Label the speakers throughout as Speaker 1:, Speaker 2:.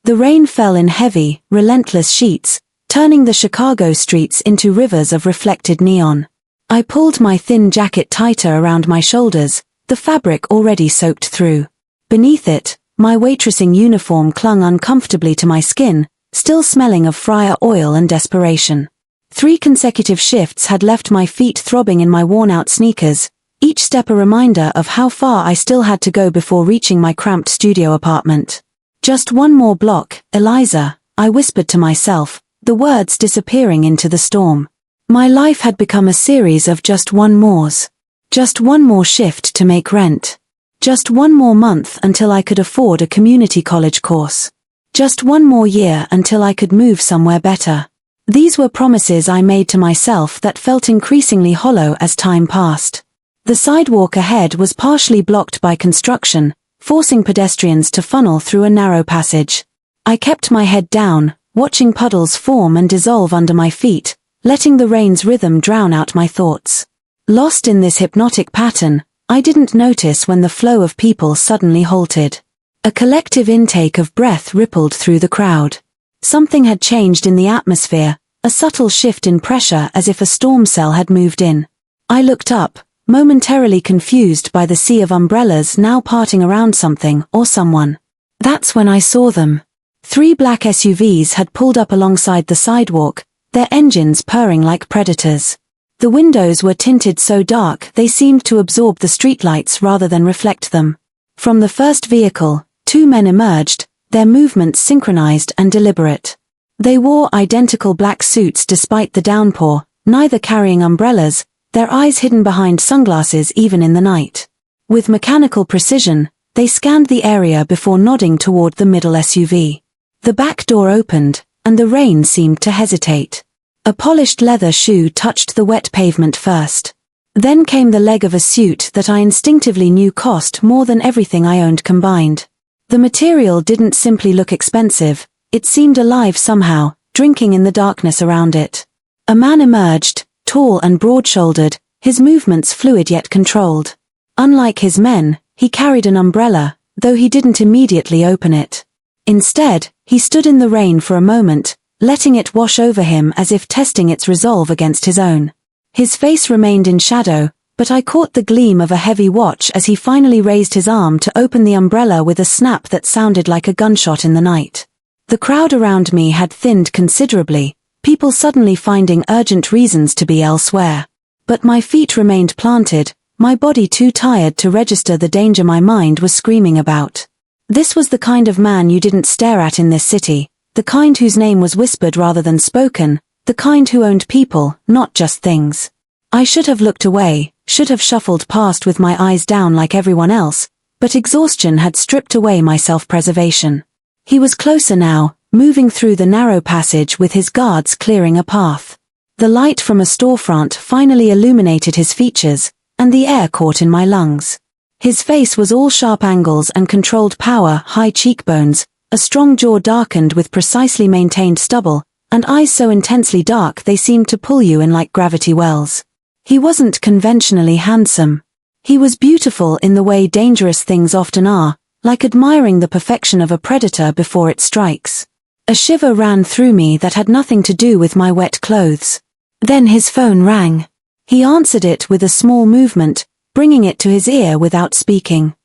Speaker 1: The rain fell in heavy, relentless sheets, turning the Chicago streets into rivers of reflected neon. I pulled my thin jacket tighter around my shoulders, the fabric already soaked through. Beneath it, my waitressing uniform clung uncomfortably to my skin, still smelling of fryer oil and desperation. 3 consecutive shifts had left my feet throbbing in my worn-out sneakers, each step a reminder of how far I still had to go before reaching my cramped studio apartment. Just one more block, Eliza, I whispered to myself, the words disappearing into the storm. My life had become a series of just one mores. Just one more shift to make rent. Just one more month until I could afford a community college course. Just one more year until I could move somewhere better. These were promises I made to myself that felt increasingly hollow as time passed. The sidewalk ahead was partially blocked by construction, forcing pedestrians to funnel through a narrow passage. I kept my head down, watching puddles form and dissolve under my feet, letting the rain's rhythm drown out my thoughts. Lost in this hypnotic pattern, I didn't notice when the flow of people suddenly halted. A collective intake of breath rippled through the crowd. Something had changed in the atmosphere, a subtle shift in pressure as if a storm cell had moved in. I looked up, momentarily confused by the sea of umbrellas now parting around something or someone. That's when I saw them. 3 black SUVs had pulled up alongside the sidewalk, their engines purring like predators. The windows were tinted so dark they seemed to absorb the streetlights rather than reflect them. From the first vehicle, 2 men emerged, their movements synchronized and deliberate. They wore identical black suits despite the downpour, neither carrying umbrellas, their eyes hidden behind sunglasses even in the night. With mechanical precision, they scanned the area before nodding toward the middle SUV. The back door opened, and the rain seemed to hesitate. A polished leather shoe touched the wet pavement first. Then came the leg of a suit that I instinctively knew cost more than everything I owned combined. The material didn't simply look expensive, it seemed alive somehow, drinking in the darkness around it. A man emerged, tall and broad-shouldered, his movements fluid yet controlled. Unlike his men, he carried an umbrella, though he didn't immediately open it. Instead, he stood in the rain for a moment, letting it wash over him as if testing its resolve against his own. His face remained in shadow, but I caught the gleam of a heavy watch as he finally raised his arm to open the umbrella with a snap that sounded like a gunshot in the night. The crowd around me had thinned considerably, people suddenly finding urgent reasons to be elsewhere. But my feet remained planted, my body too tired to register the danger my mind was screaming about. This was the kind of man you didn't stare at in this city. The kind whose name was whispered rather than spoken, the kind who owned people, not just things. I should have looked away, should have shuffled past with my eyes down like everyone else, but exhaustion had stripped away my self-preservation. He was closer now, moving through the narrow passage with his guards clearing a path. The light from a storefront finally illuminated his features, and the air caught in my lungs. His face was all sharp angles and controlled power, high cheekbones, a strong jaw darkened with precisely maintained stubble, and eyes so intensely dark they seemed to pull you in like gravity wells. He wasn't conventionally handsome. He was beautiful in the way dangerous things often are, like admiring the perfection of a predator before it strikes. A shiver ran through me that had nothing to do with my wet clothes. Then his phone rang. He answered it with a small movement, bringing it to his ear without speaking.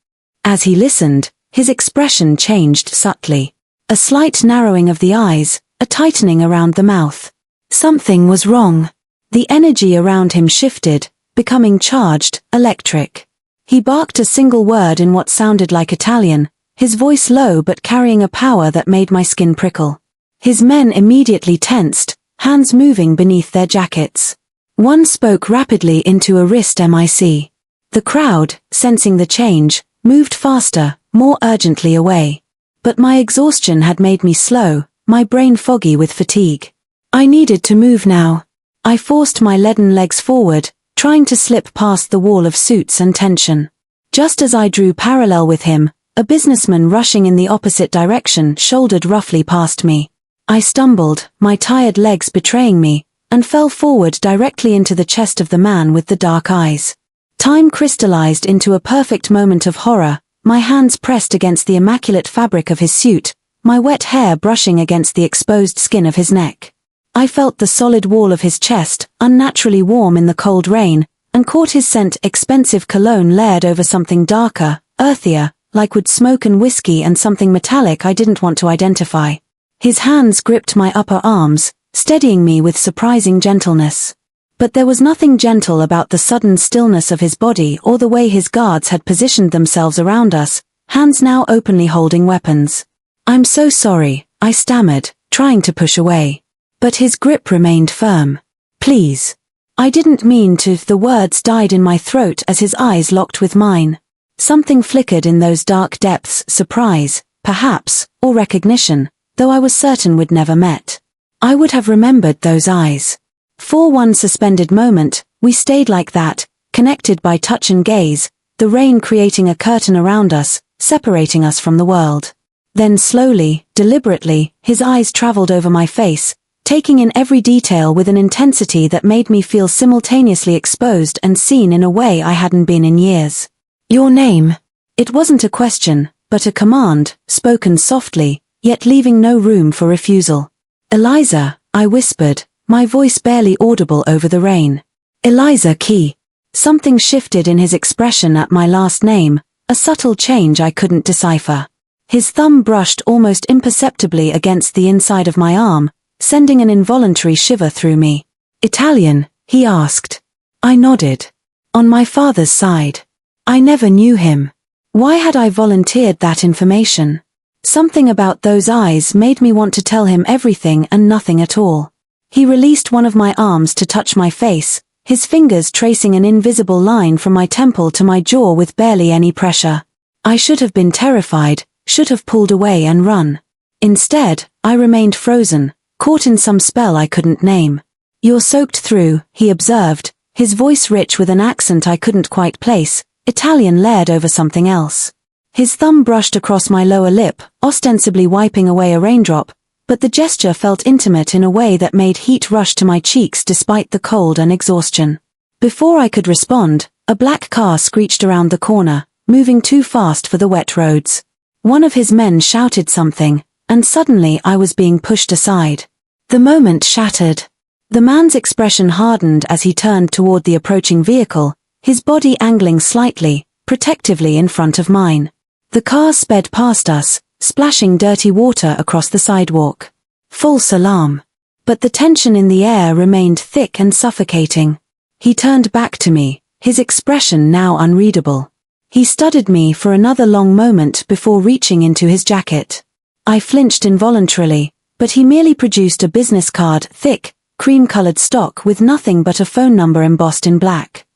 Speaker 1: As he listened, his expression changed subtly. A slight narrowing of the eyes, a tightening around the mouth. Something was wrong. The energy around him shifted, becoming charged, electric. He barked a single word in what sounded like Italian, his voice low but carrying a power that made my skin prickle. His men immediately tensed, hands moving beneath their jackets. One spoke rapidly into a wrist mic. The crowd, sensing the change, moved faster, more urgently away. But my exhaustion had made me slow, my brain foggy with fatigue. I needed to move now. I forced my leaden legs forward, trying to slip past the wall of suits and tension. Just as I drew parallel with him, a businessman rushing in the opposite direction shouldered roughly past me. I stumbled, my tired legs betraying me, and fell forward directly into the chest of the man with the dark eyes. Time crystallized into a perfect moment of horror, my hands pressed against the immaculate fabric of his suit, my wet hair brushing against the exposed skin of his neck. I felt the solid wall of his chest, unnaturally warm in the cold rain, and caught his scent, expensive cologne layered over something darker, earthier, like wood smoke and whiskey, and something metallic I didn't want to identify. His hands gripped my upper arms, steadying me with surprising gentleness. But there was nothing gentle about the sudden stillness of his body or the way his guards had positioned themselves around us, hands now openly holding weapons. "I'm so sorry," I stammered, trying to push away. But his grip remained firm. "Please." I didn't mean to. The words died in my throat as his eyes locked with mine. Something flickered in those dark depths, surprise, perhaps, or recognition, though I was certain we'd never met. I would have remembered those eyes. For one suspended moment, we stayed like that, connected by touch and gaze, the rain creating a curtain around us, separating us from the world. Then slowly, deliberately, his eyes traveled over my face, taking in every detail with an intensity that made me feel simultaneously exposed and seen in a way I hadn't been in years. "Your name?" It wasn't a question, but a command, spoken softly, yet leaving no room for refusal. "Eliza," I whispered, my voice barely audible over the rain. "Eliza Key." Something shifted in his expression at my last name, a subtle change I couldn't decipher. His thumb brushed almost imperceptibly against the inside of my arm, sending an involuntary shiver through me. "Italian?" he asked. I nodded. "On my father's side." I never knew him. Why had I volunteered that information? Something about those eyes made me want to tell him everything and nothing at all. He released one of my arms to touch my face, his fingers tracing an invisible line from my temple to my jaw with barely any pressure. I should have been terrified, should have pulled away and run. Instead, I remained frozen, caught in some spell I couldn't name. "You're soaked through," he observed, his voice rich with an accent I couldn't quite place, Italian layered over something else. His thumb brushed across my lower lip, ostensibly wiping away a raindrop, but the gesture felt intimate in a way that made heat rush to my cheeks despite the cold and exhaustion. Before I could respond, a black car screeched around the corner, moving too fast for the wet roads. One of his men shouted something, and suddenly I was being pushed aside. The moment shattered. The man's expression hardened as he turned toward the approaching vehicle, his body angling slightly, protectively in front of mine. The car sped past us, splashing dirty water across the sidewalk. False alarm. But the tension in the air remained thick and suffocating. He turned back to me, his expression now unreadable. He studied me for another long moment before reaching into his jacket. I flinched involuntarily, but he merely produced a business card, thick, cream-colored stock with nothing but a phone number embossed in black.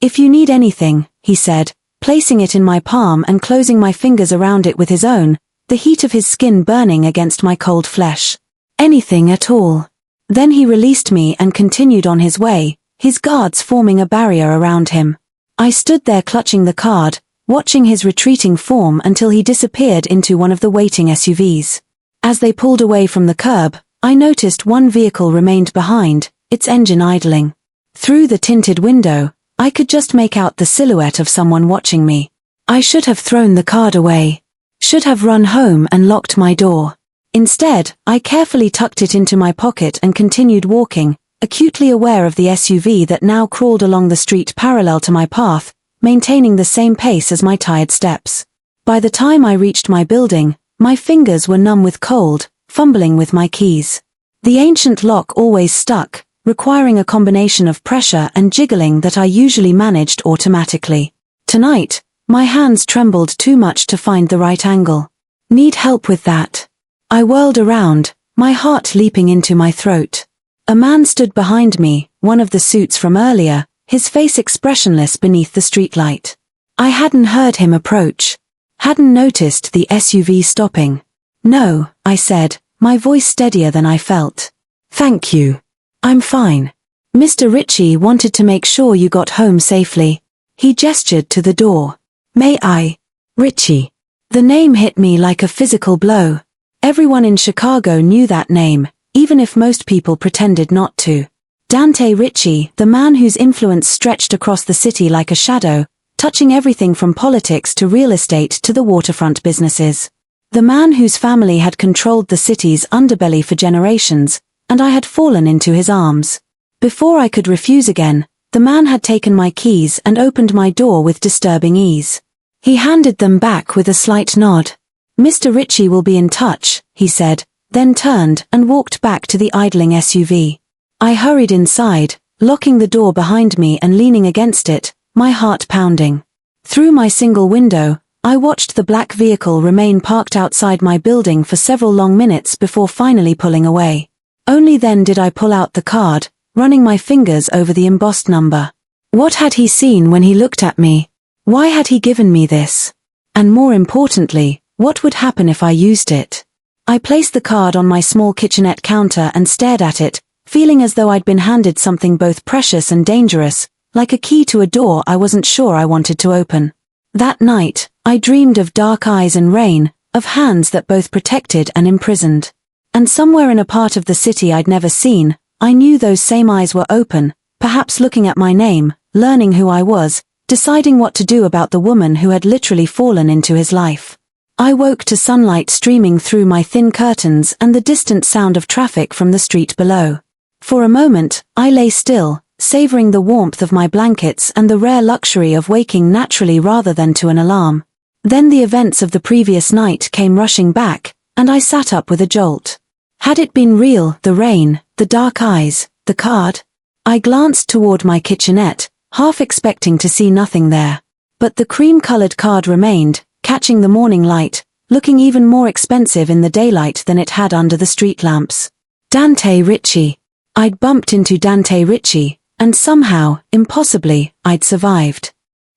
Speaker 1: "If you need anything," he said, placing it in my palm and closing my fingers around it with his own, the heat of his skin burning against my cold flesh. "Anything at all." Then he released me and continued on his way, his guards forming a barrier around him. I stood there clutching the card, watching his retreating form until he disappeared into one of the waiting SUVs. As they pulled away from the curb, I noticed one vehicle remained behind, its engine idling. Through the tinted window, I could just make out the silhouette of someone watching me. I should have thrown the card away. Should have run home and locked my door. Instead, I carefully tucked it into my pocket and continued walking, acutely aware of the SUV that now crawled along the street parallel to my path, maintaining the same pace as my tired steps. By the time I reached my building, my fingers were numb with cold, fumbling with my keys. The ancient lock always stuck, requiring a combination of pressure and jiggling that I usually managed automatically. Tonight, my hands trembled too much to find the right angle. "Need help with that?" I whirled around, my heart leaping into my throat. A man stood behind me, one of the suits from earlier, his face expressionless beneath the streetlight. I hadn't heard him approach. Hadn't noticed the SUV stopping. "No," I said, my voice steadier than I felt. "Thank you. I'm fine. Mr. Ritchie wanted to make sure you got home safely." He gestured to the door. "May I?" Ritchie. The name hit me like a physical blow. Everyone in Chicago knew that name, even if most people pretended not to. Dante Ritchie, the man whose influence stretched across the city like a shadow, touching everything from politics to real estate to the waterfront businesses. The man whose family had controlled the city's underbelly for generations, and I had fallen into his arms. Before I could refuse again, the man had taken my keys and opened my door with disturbing ease. He handed them back with a slight nod. "Mr. Ritchie will be in touch," he said, then turned and walked back to the idling SUV. I hurried inside, locking the door behind me and leaning against it, my heart pounding. Through my single window, I watched the black vehicle remain parked outside my building for several long minutes before finally pulling away. Only then did I pull out the card, running my fingers over the embossed number. What had he seen when he looked at me? Why had he given me this? And more importantly, what would happen if I used it? I placed the card on my small kitchenette counter and stared at it, feeling as though I'd been handed something both precious and dangerous, like a key to a door I wasn't sure I wanted to open. That night, I dreamed of dark eyes and rain, of hands that both protected and imprisoned. And somewhere in a part of the city I'd never seen, I knew those same eyes were open, perhaps looking at my name, learning who I was, deciding what to do about the woman who had literally fallen into his life. I woke to sunlight streaming through my thin curtains and the distant sound of traffic from the street below. For a moment, I lay still, savoring the warmth of my blankets and the rare luxury of waking naturally rather than to an alarm. Then the events of the previous night came rushing back, and I sat up with a jolt. Had it been real, the rain, the dark eyes, the card? I glanced toward my kitchenette, half expecting to see nothing there. But the cream-colored card remained, catching the morning light, looking even more expensive in the daylight than it had under the street lamps. Dante Ritchie. I'd bumped into Dante Ritchie, and somehow, impossibly, I'd survived.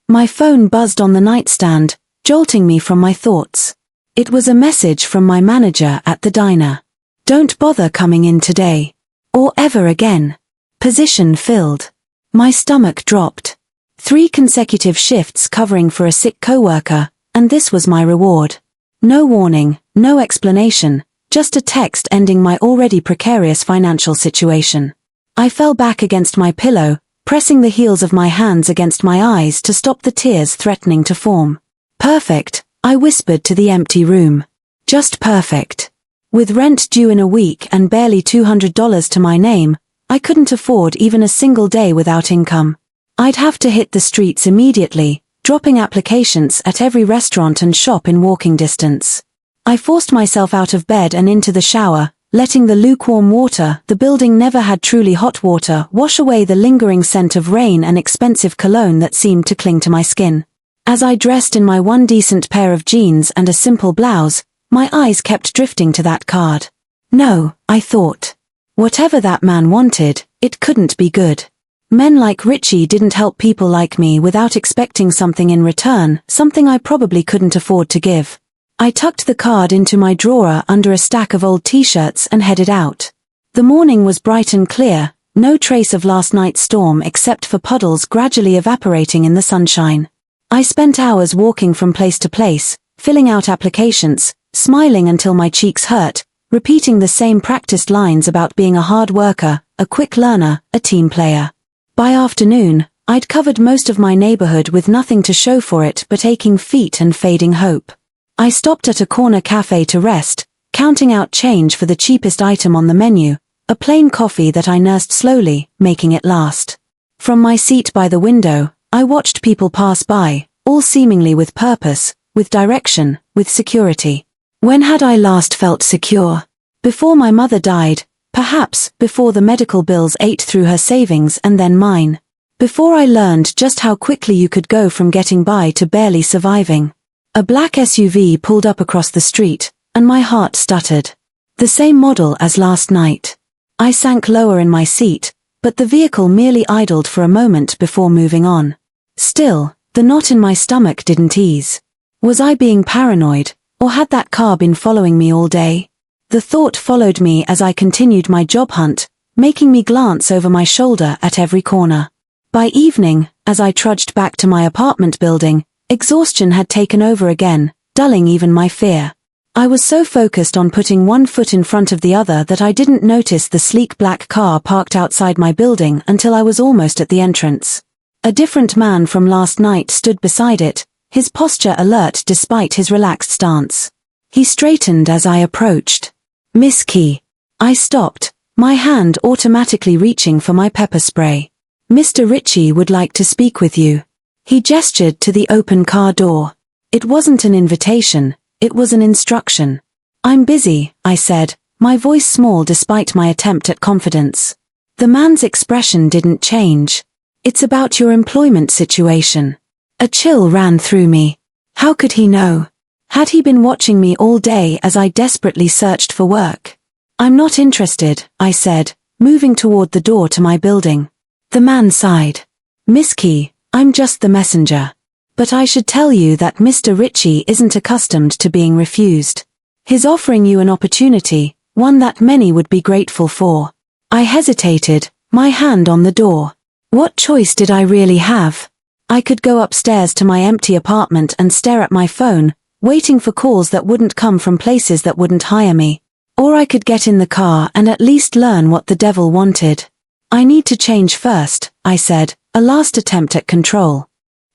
Speaker 1: My phone buzzed on the nightstand, jolting me from my thoughts. It was a message from my manager at the diner. "Don't bother coming in today. Or ever again. Position filled." My stomach dropped. 3 consecutive shifts covering for a sick coworker, and this was my reward. No warning, no explanation, just a text ending my already precarious financial situation. I fell back against my pillow, pressing the heels of my hands against my eyes to stop the tears threatening to form. "Perfect," I whispered to the empty room. "Just perfect." With rent due in a week and barely $200 to my name, I couldn't afford even a single day without income. I'd have to hit the streets immediately, dropping applications at every restaurant and shop in walking distance. I forced myself out of bed and into the shower, letting the lukewarm water, the building never had truly hot water, wash away the lingering scent of rain and expensive cologne that seemed to cling to my skin. As I dressed in my one decent pair of jeans and a simple blouse, my eyes kept drifting to that card. No, I thought. Whatever that man wanted, it couldn't be good. Men like Ritchie didn't help people like me without expecting something in return, something I probably couldn't afford to give. I tucked the card into my drawer under a stack of old t-shirts and headed out. The morning was bright and clear, no trace of last night's storm except for puddles gradually evaporating in the sunshine. I spent hours walking from place to place, filling out applications, smiling until my cheeks hurt, repeating the same practiced lines about being a hard worker, a quick learner, a team player. By afternoon, I'd covered most of my neighborhood with nothing to show for it but aching feet and fading hope. I stopped at a corner cafe to rest, counting out change for the cheapest item on the menu, a plain coffee that I nursed slowly, making it last. From my seat by the window, I watched people pass by, all seemingly with purpose, with direction, with security. When had I last felt secure? Before my mother died, perhaps before the medical bills ate through her savings and then mine. Before I learned just how quickly you could go from getting by to barely surviving. A black SUV pulled up across the street, and my heart stuttered. The same model as last night. I sank lower in my seat, but the vehicle merely idled for a moment before moving on. Still, the knot in my stomach didn't ease. Was I being paranoid? Or had that car been following me all day? The thought followed me as I continued my job hunt, making me glance over my shoulder at every corner. By evening, as I trudged back to my apartment building, exhaustion had taken over again, dulling even my fear. I was so focused on putting one foot in front of the other that I didn't notice the sleek black car parked outside my building until I was almost at the entrance. A different man from last night stood beside it, his posture alert despite his relaxed stance. He straightened as I approached. Miss Key. I stopped, my hand automatically reaching for my pepper spray. Mr. Ritchie would like to speak with you. He gestured to the open car door. It wasn't an invitation, it was an instruction. I'm busy, I said, my voice small despite my attempt at confidence. The man's expression didn't change. It's about your employment situation. A chill ran through me. How could he know? Had he been watching me all day as I desperately searched for work? I'm not interested, I said, moving toward the door to my building. The man sighed. Miss Key, I'm just the messenger. But I should tell you that Mr. Ritchie isn't accustomed to being refused. He's offering you an opportunity, one that many would be grateful for. I hesitated, my hand on the door. What choice did I really have? I could go upstairs to my empty apartment and stare at my phone, waiting for calls that wouldn't come from places that wouldn't hire me. Or I could get in the car and at least learn what the devil wanted. I need to change first, I said, a last attempt at control.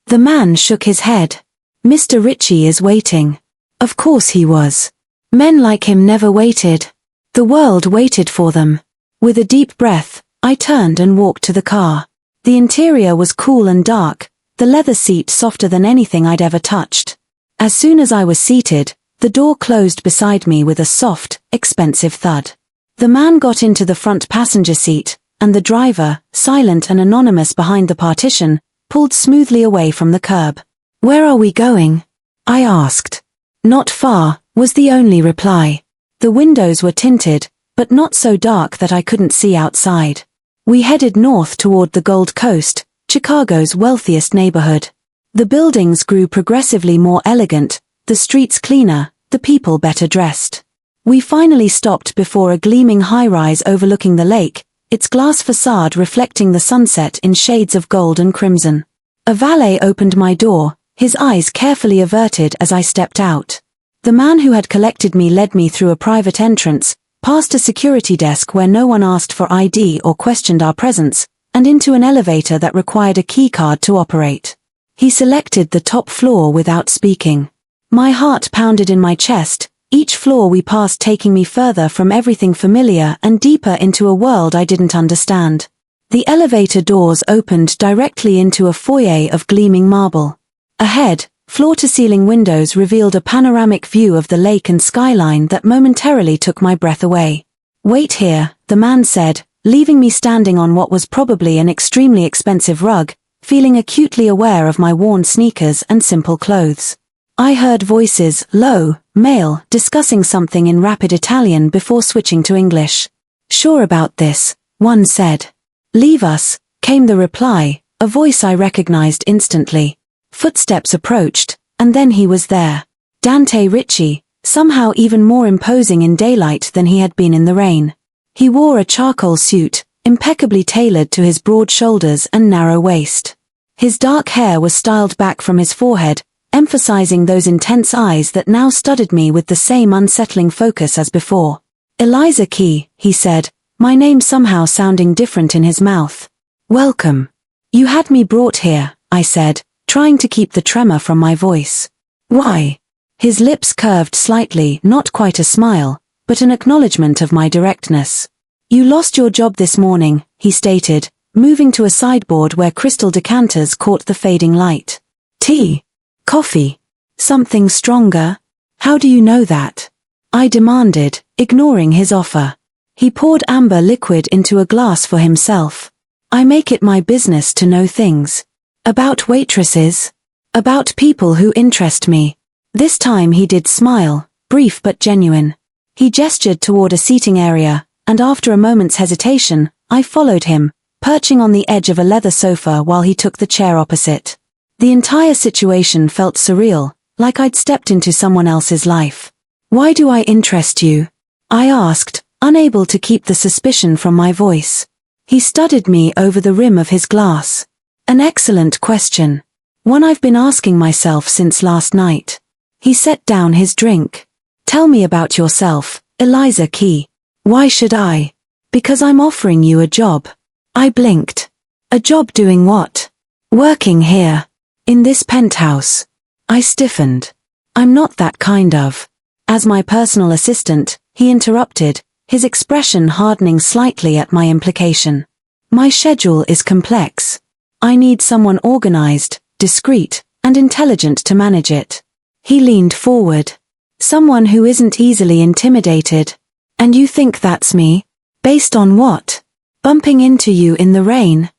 Speaker 1: The man shook his head. Mr. Ritchie is waiting. Of course he was. Men like him never waited. The world waited for them. With a deep breath, I turned and walked to the car. The interior was cool and dark, the leather seat softer than anything I'd ever touched. As soon as I was seated, the door closed beside me with a soft, expensive thud. The man got into the front passenger seat, and the driver, silent and anonymous behind the partition, pulled smoothly away from the curb. Where are we going? I asked. Not far, was the only reply. The windows were tinted, but not so dark that I couldn't see outside. We headed north toward the Gold Coast, Chicago's wealthiest neighborhood. The buildings grew progressively more elegant, the streets cleaner, the people better dressed. We finally stopped before a gleaming high-rise overlooking the lake, its glass facade reflecting the sunset in shades of gold and crimson. A valet opened my door, his eyes carefully averted as I stepped out. The man who had collected me led me through a private entrance, past a security desk where no one asked for ID or questioned our presence, and into an elevator that required a keycard to operate. He selected the top floor without speaking. My heart pounded in my chest, each floor we passed taking me further from everything familiar and deeper into a world I didn't understand. The elevator doors opened directly into a foyer of gleaming marble. Ahead, floor-to-ceiling windows revealed a panoramic view of the lake and skyline that momentarily took my breath away. Wait here, the man said, leaving me standing on what was probably an extremely expensive rug, feeling acutely aware of my worn sneakers and simple clothes. I heard voices, low, male, discussing something in rapid Italian before switching to English. Sure about this, one said. Leave us, came the reply, a voice I recognized instantly. Footsteps approached, and then he was there. Dante Ritchie, somehow even more imposing in daylight than he had been in the rain. He wore a charcoal suit, impeccably tailored to his broad shoulders and narrow waist. His dark hair was styled back from his forehead, emphasizing those intense eyes that now studied me with the same unsettling focus as before. Eliza Key, he said, my name somehow sounding different in his mouth. Welcome. You had me brought here, I said, trying to keep the tremor from my voice. Why? His lips curved slightly, not quite a smile, but an acknowledgement of my directness. You lost your job this morning, he stated, moving to a sideboard where crystal decanters caught the fading light. Tea? Coffee? Something stronger? How do you know that? I demanded, ignoring his offer. He poured amber liquid into a glass for himself. I make it my business to know things. About waitresses. About people who interest me. This time he did smile, brief but genuine. He gestured toward a seating area, and after a moment's hesitation, I followed him, perching on the edge of a leather sofa while he took the chair opposite. The entire situation felt surreal, like I'd stepped into someone else's life. Why do I interest you? I asked, unable to keep the suspicion from my voice. He studied me over the rim of his glass. An excellent question. One I've been asking myself since last night. He set down his drink. Tell me about yourself, Eliza Key. Why should I? Because I'm offering you a job. I blinked. A job doing what? Working here. In this penthouse. I stiffened. I'm not that kind of. As my personal assistant, he interrupted, his expression hardening slightly at my implication. My schedule is complex. I need someone organized, discreet, and intelligent to manage it. He leaned forward. Someone who isn't easily intimidated. And you think that's me? Based on what? Bumping into you in the rain?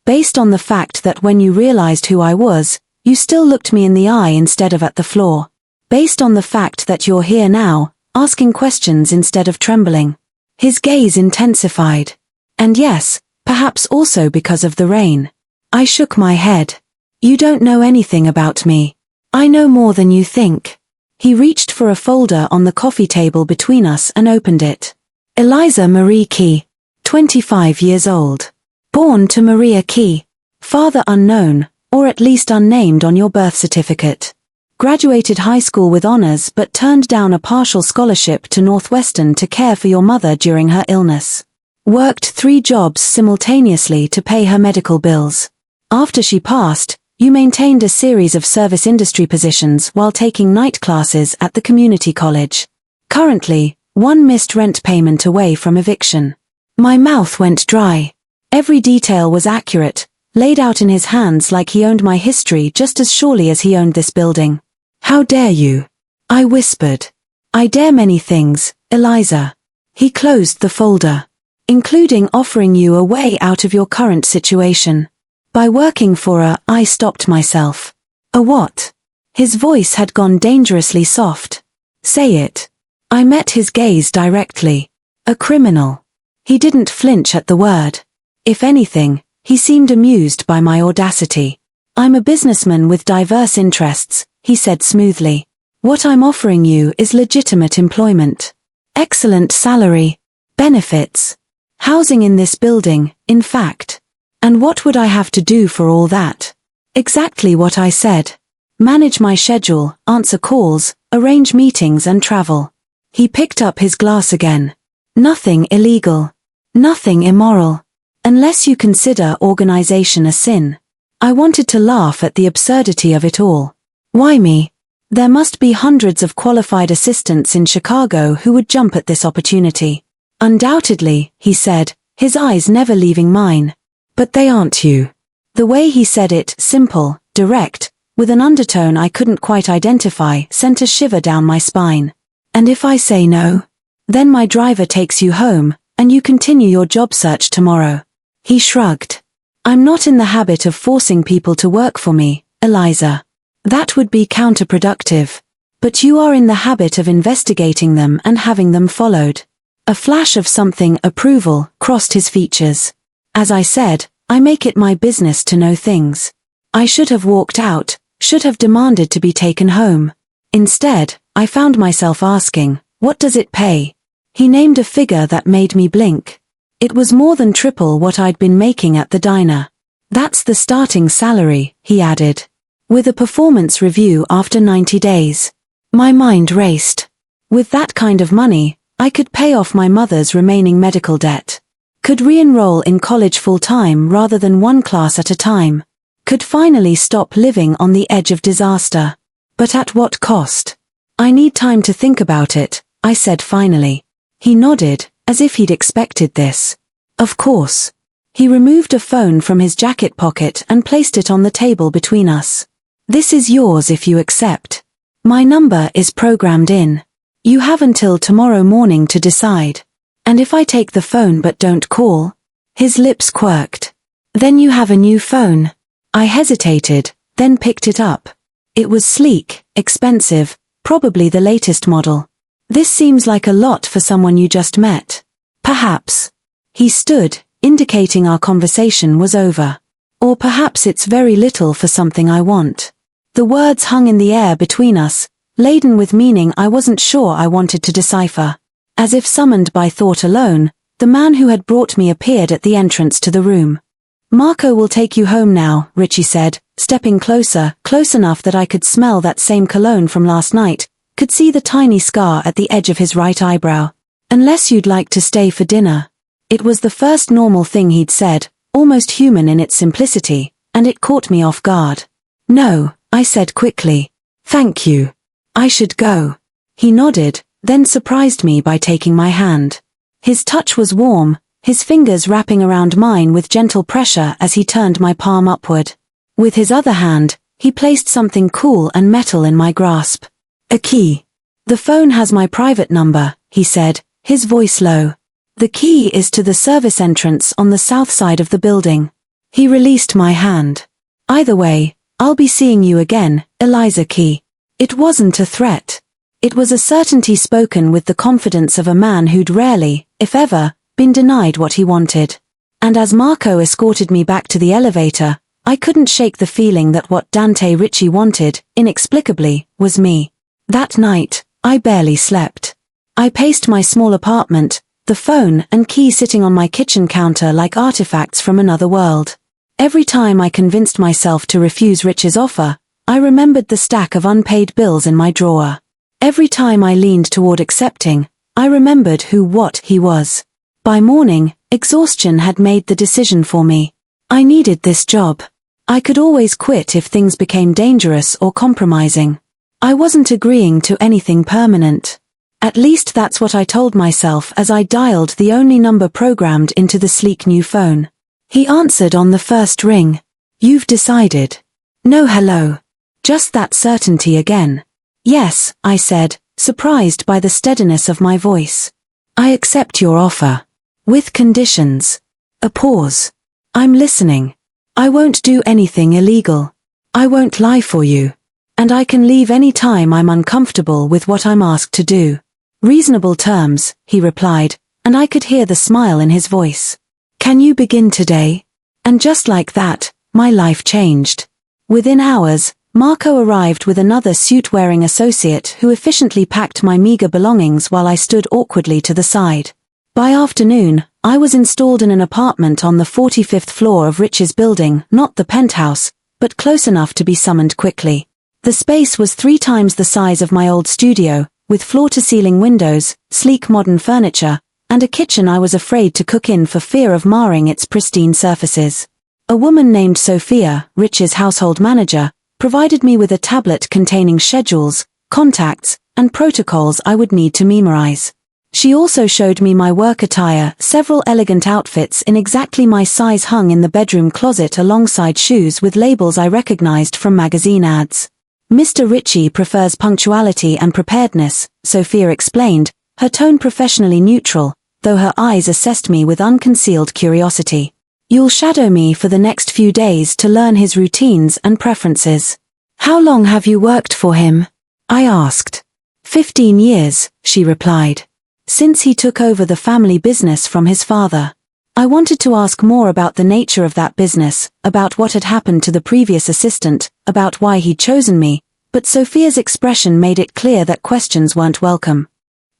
Speaker 1: Based on the fact that when you realized who I was, you still looked me in the eye instead of at the floor. Based on the fact that you're here now, asking questions instead of trembling. His gaze intensified. And yes, perhaps also because of the rain. I shook my head. You don't know anything about me. I know more than you think. He reached for a folder on the coffee table between us and opened it. Eliza Marie Key, 25 years old. Born to Maria Key. Father unknown, or at least unnamed on your birth certificate. Graduated high school with honors but turned down a partial scholarship to Northwestern to care for your mother during her illness. Worked 3 jobs simultaneously to pay her medical bills. After she passed, you maintained a series of service industry positions while taking night classes at the community college. Currently, 1 missed rent payment away from eviction. My mouth went dry. Every detail was accurate, laid out in his hands like he owned my history just as surely as he owned this building. How dare you? I whispered. I dare many things, Eliza. He closed the folder. Including offering you a way out of your current situation. By working for I stopped myself. A what? His voice had gone dangerously soft. Say it. I met his gaze directly. A criminal. He didn't flinch at the word. If anything, he seemed amused by my audacity. I'm a businessman with diverse interests, he said smoothly. What I'm offering you is legitimate employment. Excellent salary. Benefits. Housing in this building, in fact. And what would I have to do for all that? Exactly what I said. Manage my schedule, answer calls, arrange meetings and travel. He picked up his glass again. Nothing illegal. Nothing immoral. Unless you consider organization a sin. I wanted to laugh at the absurdity of it all. Why me? There must be hundreds of qualified assistants in Chicago who would jump at this opportunity. Undoubtedly, he said, his eyes never leaving mine. But they aren't you. The way he said it, simple, direct, with an undertone I couldn't quite identify, sent a shiver down my spine. And if I say no? Then my driver takes you home, and you continue your job search tomorrow. He shrugged. I'm not in the habit of forcing people to work for me, Eliza. That would be counterproductive. But you are in the habit of investigating them and having them followed. A flash of something approval crossed his features. As I said, I make it my business to know things. I should have walked out, should have demanded to be taken home. Instead, I found myself asking, what does it pay? He named a figure that made me blink. It was more than triple what I'd been making at the diner. That's the starting salary, he added. With a performance review after 90 days. My mind raced. With that kind of money, I could pay off my mother's remaining medical debt. Could re-enroll in college full-time rather than 1 class at a time. Could finally stop living on the edge of disaster. But at what cost? I need time to think about it, I said finally. He nodded, as if he'd expected this. Of course. He removed a phone from his jacket pocket and placed it on the table between us. This is yours if you accept. My number is programmed in. You have until tomorrow morning to decide. And if I take the phone but don't call? His lips quirked. Then you have a new phone. I hesitated, then picked it up. It was sleek, expensive, probably the latest model. This seems like a lot for someone you just met. Perhaps. He stood, indicating our conversation was over. Or perhaps it's very little for something I want. The words hung in the air between us, laden with meaning I wasn't sure I wanted to decipher. As if summoned by thought alone, the man who had brought me appeared at the entrance to the room. Marco will take you home now, Richie said, stepping closer, close enough that I could smell that same cologne from last night, could see the tiny scar at the edge of his right eyebrow. Unless you'd like to stay for dinner. It was the first normal thing he'd said, almost human in its simplicity, and it caught me off guard. No, I said quickly. Thank you. I should go. He nodded, then surprised me by taking my hand. His touch was warm, his fingers wrapping around mine with gentle pressure as he turned my palm upward. With his other hand, he placed something cool and metal in my grasp. A key. The phone has my private number, he said, his voice low. The key is to the service entrance on the south side of the building. He released my hand. Either way, I'll be seeing you again, Eliza Key. It wasn't a threat. It was a certainty spoken with the confidence of a man who'd rarely, if ever, been denied what he wanted. And as Marco escorted me back to the elevator, I couldn't shake the feeling that what Dante Ritchie wanted, inexplicably, was me. That night, I barely slept. I paced my small apartment, the phone and key sitting on my kitchen counter like artifacts from another world. Every time I convinced myself to refuse Rich's offer, I remembered the stack of unpaid bills in my drawer. Every time I leaned toward accepting, I remembered what he was. By morning, exhaustion had made the decision for me. I needed this job. I could always quit if things became dangerous or compromising. I wasn't agreeing to anything permanent. At least that's what I told myself as I dialed the only number programmed into the sleek new phone. He answered on the first ring. You've decided. No hello. Just that certainty again. Yes, I said, surprised by the steadiness of my voice. I accept your offer. With conditions. A pause. I'm listening. I won't do anything illegal. I won't lie for you. And I can leave any time I'm uncomfortable with what I'm asked to do. Reasonable terms, he replied, and I could hear the smile in his voice. Can you begin today? And just like that, my life changed. Within hours, Marco arrived with another suit-wearing associate who efficiently packed my meager belongings while I stood awkwardly to the side. By afternoon, I was installed in an apartment on the 45th floor of Rich's building, not the penthouse, but close enough to be summoned quickly. The space was 3 times the size of my old studio, with floor-to-ceiling windows, sleek modern furniture, and a kitchen I was afraid to cook in for fear of marring its pristine surfaces. A woman named Sophia, Rich's household manager, provided me with a tablet containing schedules, contacts, and protocols I would need to memorize. She also showed me my work attire, several elegant outfits in exactly my size hung in the bedroom closet alongside shoes with labels I recognized from magazine ads. Mr. Ritchie prefers punctuality and preparedness, Sophia explained, her tone professionally neutral, though her eyes assessed me with unconcealed curiosity. You'll shadow me for the next few days to learn his routines and preferences. How long have you worked for him? I asked. 15 years, she replied. Since he took over the family business from his father. I wanted to ask more about the nature of that business, about what had happened to the previous assistant, about why he'd chosen me, but Sophia's expression made it clear that questions weren't welcome.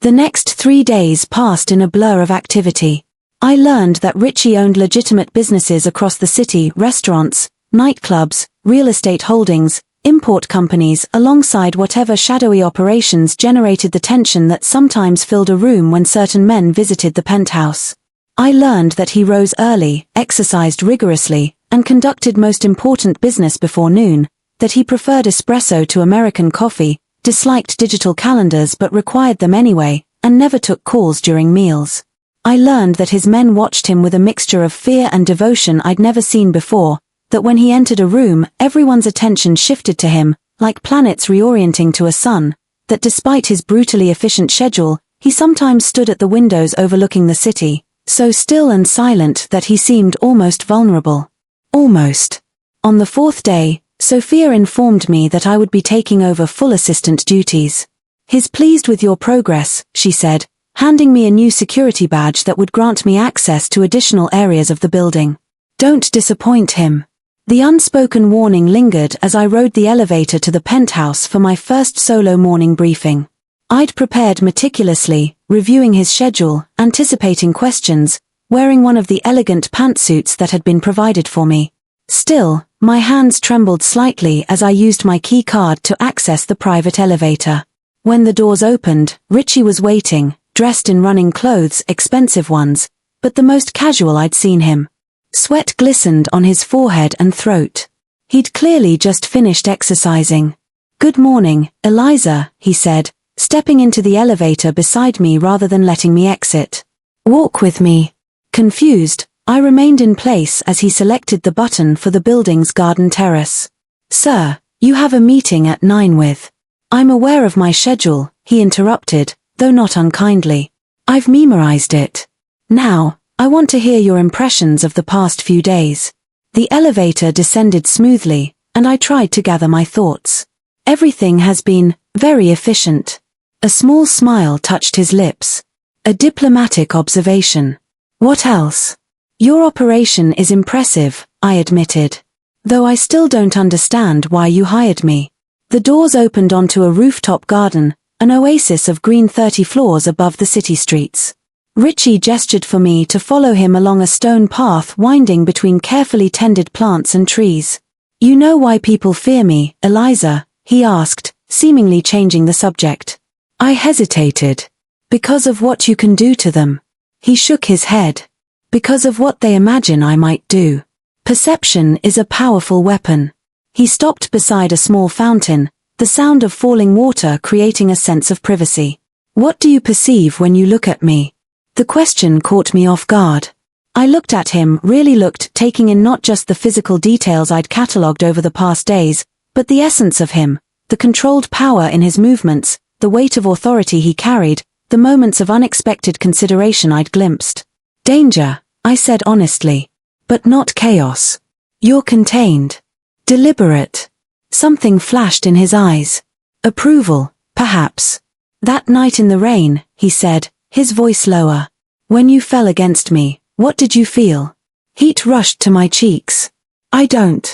Speaker 1: The next 3 days passed in a blur of activity. I learned that Ritchie owned legitimate businesses across the city, restaurants, nightclubs, real estate holdings, import companies, alongside whatever shadowy operations generated the tension that sometimes filled a room when certain men visited the penthouse. I learned that he rose early, exercised rigorously, and conducted most important business before noon, that he preferred espresso to American coffee, disliked digital calendars but required them anyway, and never took calls during meals. I learned that his men watched him with a mixture of fear and devotion I'd never seen before, that when he entered a room, everyone's attention shifted to him, like planets reorienting to a sun, that despite his brutally efficient schedule, he sometimes stood at the windows overlooking the city, so still and silent that he seemed almost vulnerable. Almost. On the 4th day, Sophia informed me that I would be taking over full assistant duties. He's pleased with your progress, she said, handing me a new security badge that would grant me access to additional areas of the building. Don't disappoint him. The unspoken warning lingered as I rode the elevator to the penthouse for my first solo morning briefing. I'd prepared meticulously, reviewing his schedule, anticipating questions, wearing one of the elegant pantsuits that had been provided for me. Still, my hands trembled slightly as I used my key card to access the private elevator. When the doors opened, Ritchie was waiting, dressed in running clothes, expensive ones, but the most casual I'd seen him. Sweat glistened on his forehead and throat. He'd clearly just finished exercising. Good morning, Eliza, he said, stepping into the elevator beside me rather than letting me exit. "Walk with me." Confused, I remained in place as he selected the button for the building's garden terrace. "Sir, you have a meeting at 9 with." "I'm aware of my schedule," he interrupted, though not unkindly. "I've memorized it. Now, I want to hear your impressions of the past few days." The elevator descended smoothly, and I tried to gather my thoughts. "Everything has been very efficient." A small smile touched his lips. "A diplomatic observation. What else?" "Your operation is impressive," I admitted. "Though I still don't understand why you hired me." The doors opened onto a rooftop garden, an oasis of green 30 floors above the city streets. Richie gestured for me to follow him along a stone path winding between carefully tended plants and trees. "You know why people fear me, Eliza?" he asked, seemingly changing the subject. I hesitated. "Because of what you can do to them." He shook his head. "Because of what they imagine I might do. Perception is a powerful weapon." He stopped beside a small fountain, the sound of falling water creating a sense of privacy. "What do you perceive when you look at me?" The question caught me off guard. I looked at him, really looked, taking in not just the physical details I'd catalogued over the past days, but the essence of him, the controlled power in his movements, the weight of authority he carried, the moments of unexpected consideration I'd glimpsed. "Danger," I said honestly. "But not chaos. You're contained. Deliberate." Something flashed in his eyes. "Approval, perhaps." "That night in the rain," he said, his voice lower. "When you fell against me, what did you feel?" Heat rushed to my cheeks. "I don't."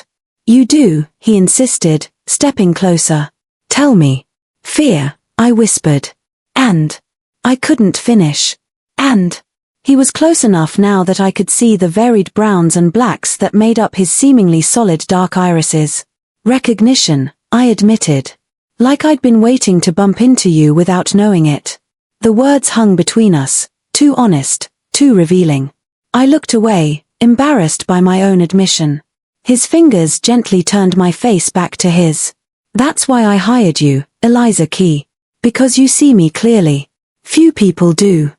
Speaker 1: "You do," he insisted, stepping closer. "Tell me." "Fear," I whispered. "And." I couldn't finish. "And." He was close enough now that I could see the varied browns and blacks that made up his seemingly solid dark irises. "Recognition," I admitted. "Like I'd been waiting to bump into you without knowing it." The words hung between us, too honest, too revealing. I looked away, embarrassed by my own admission. His fingers gently turned my face back to his. "That's why I hired you, Eliza Key. Because you see me clearly. Few people do."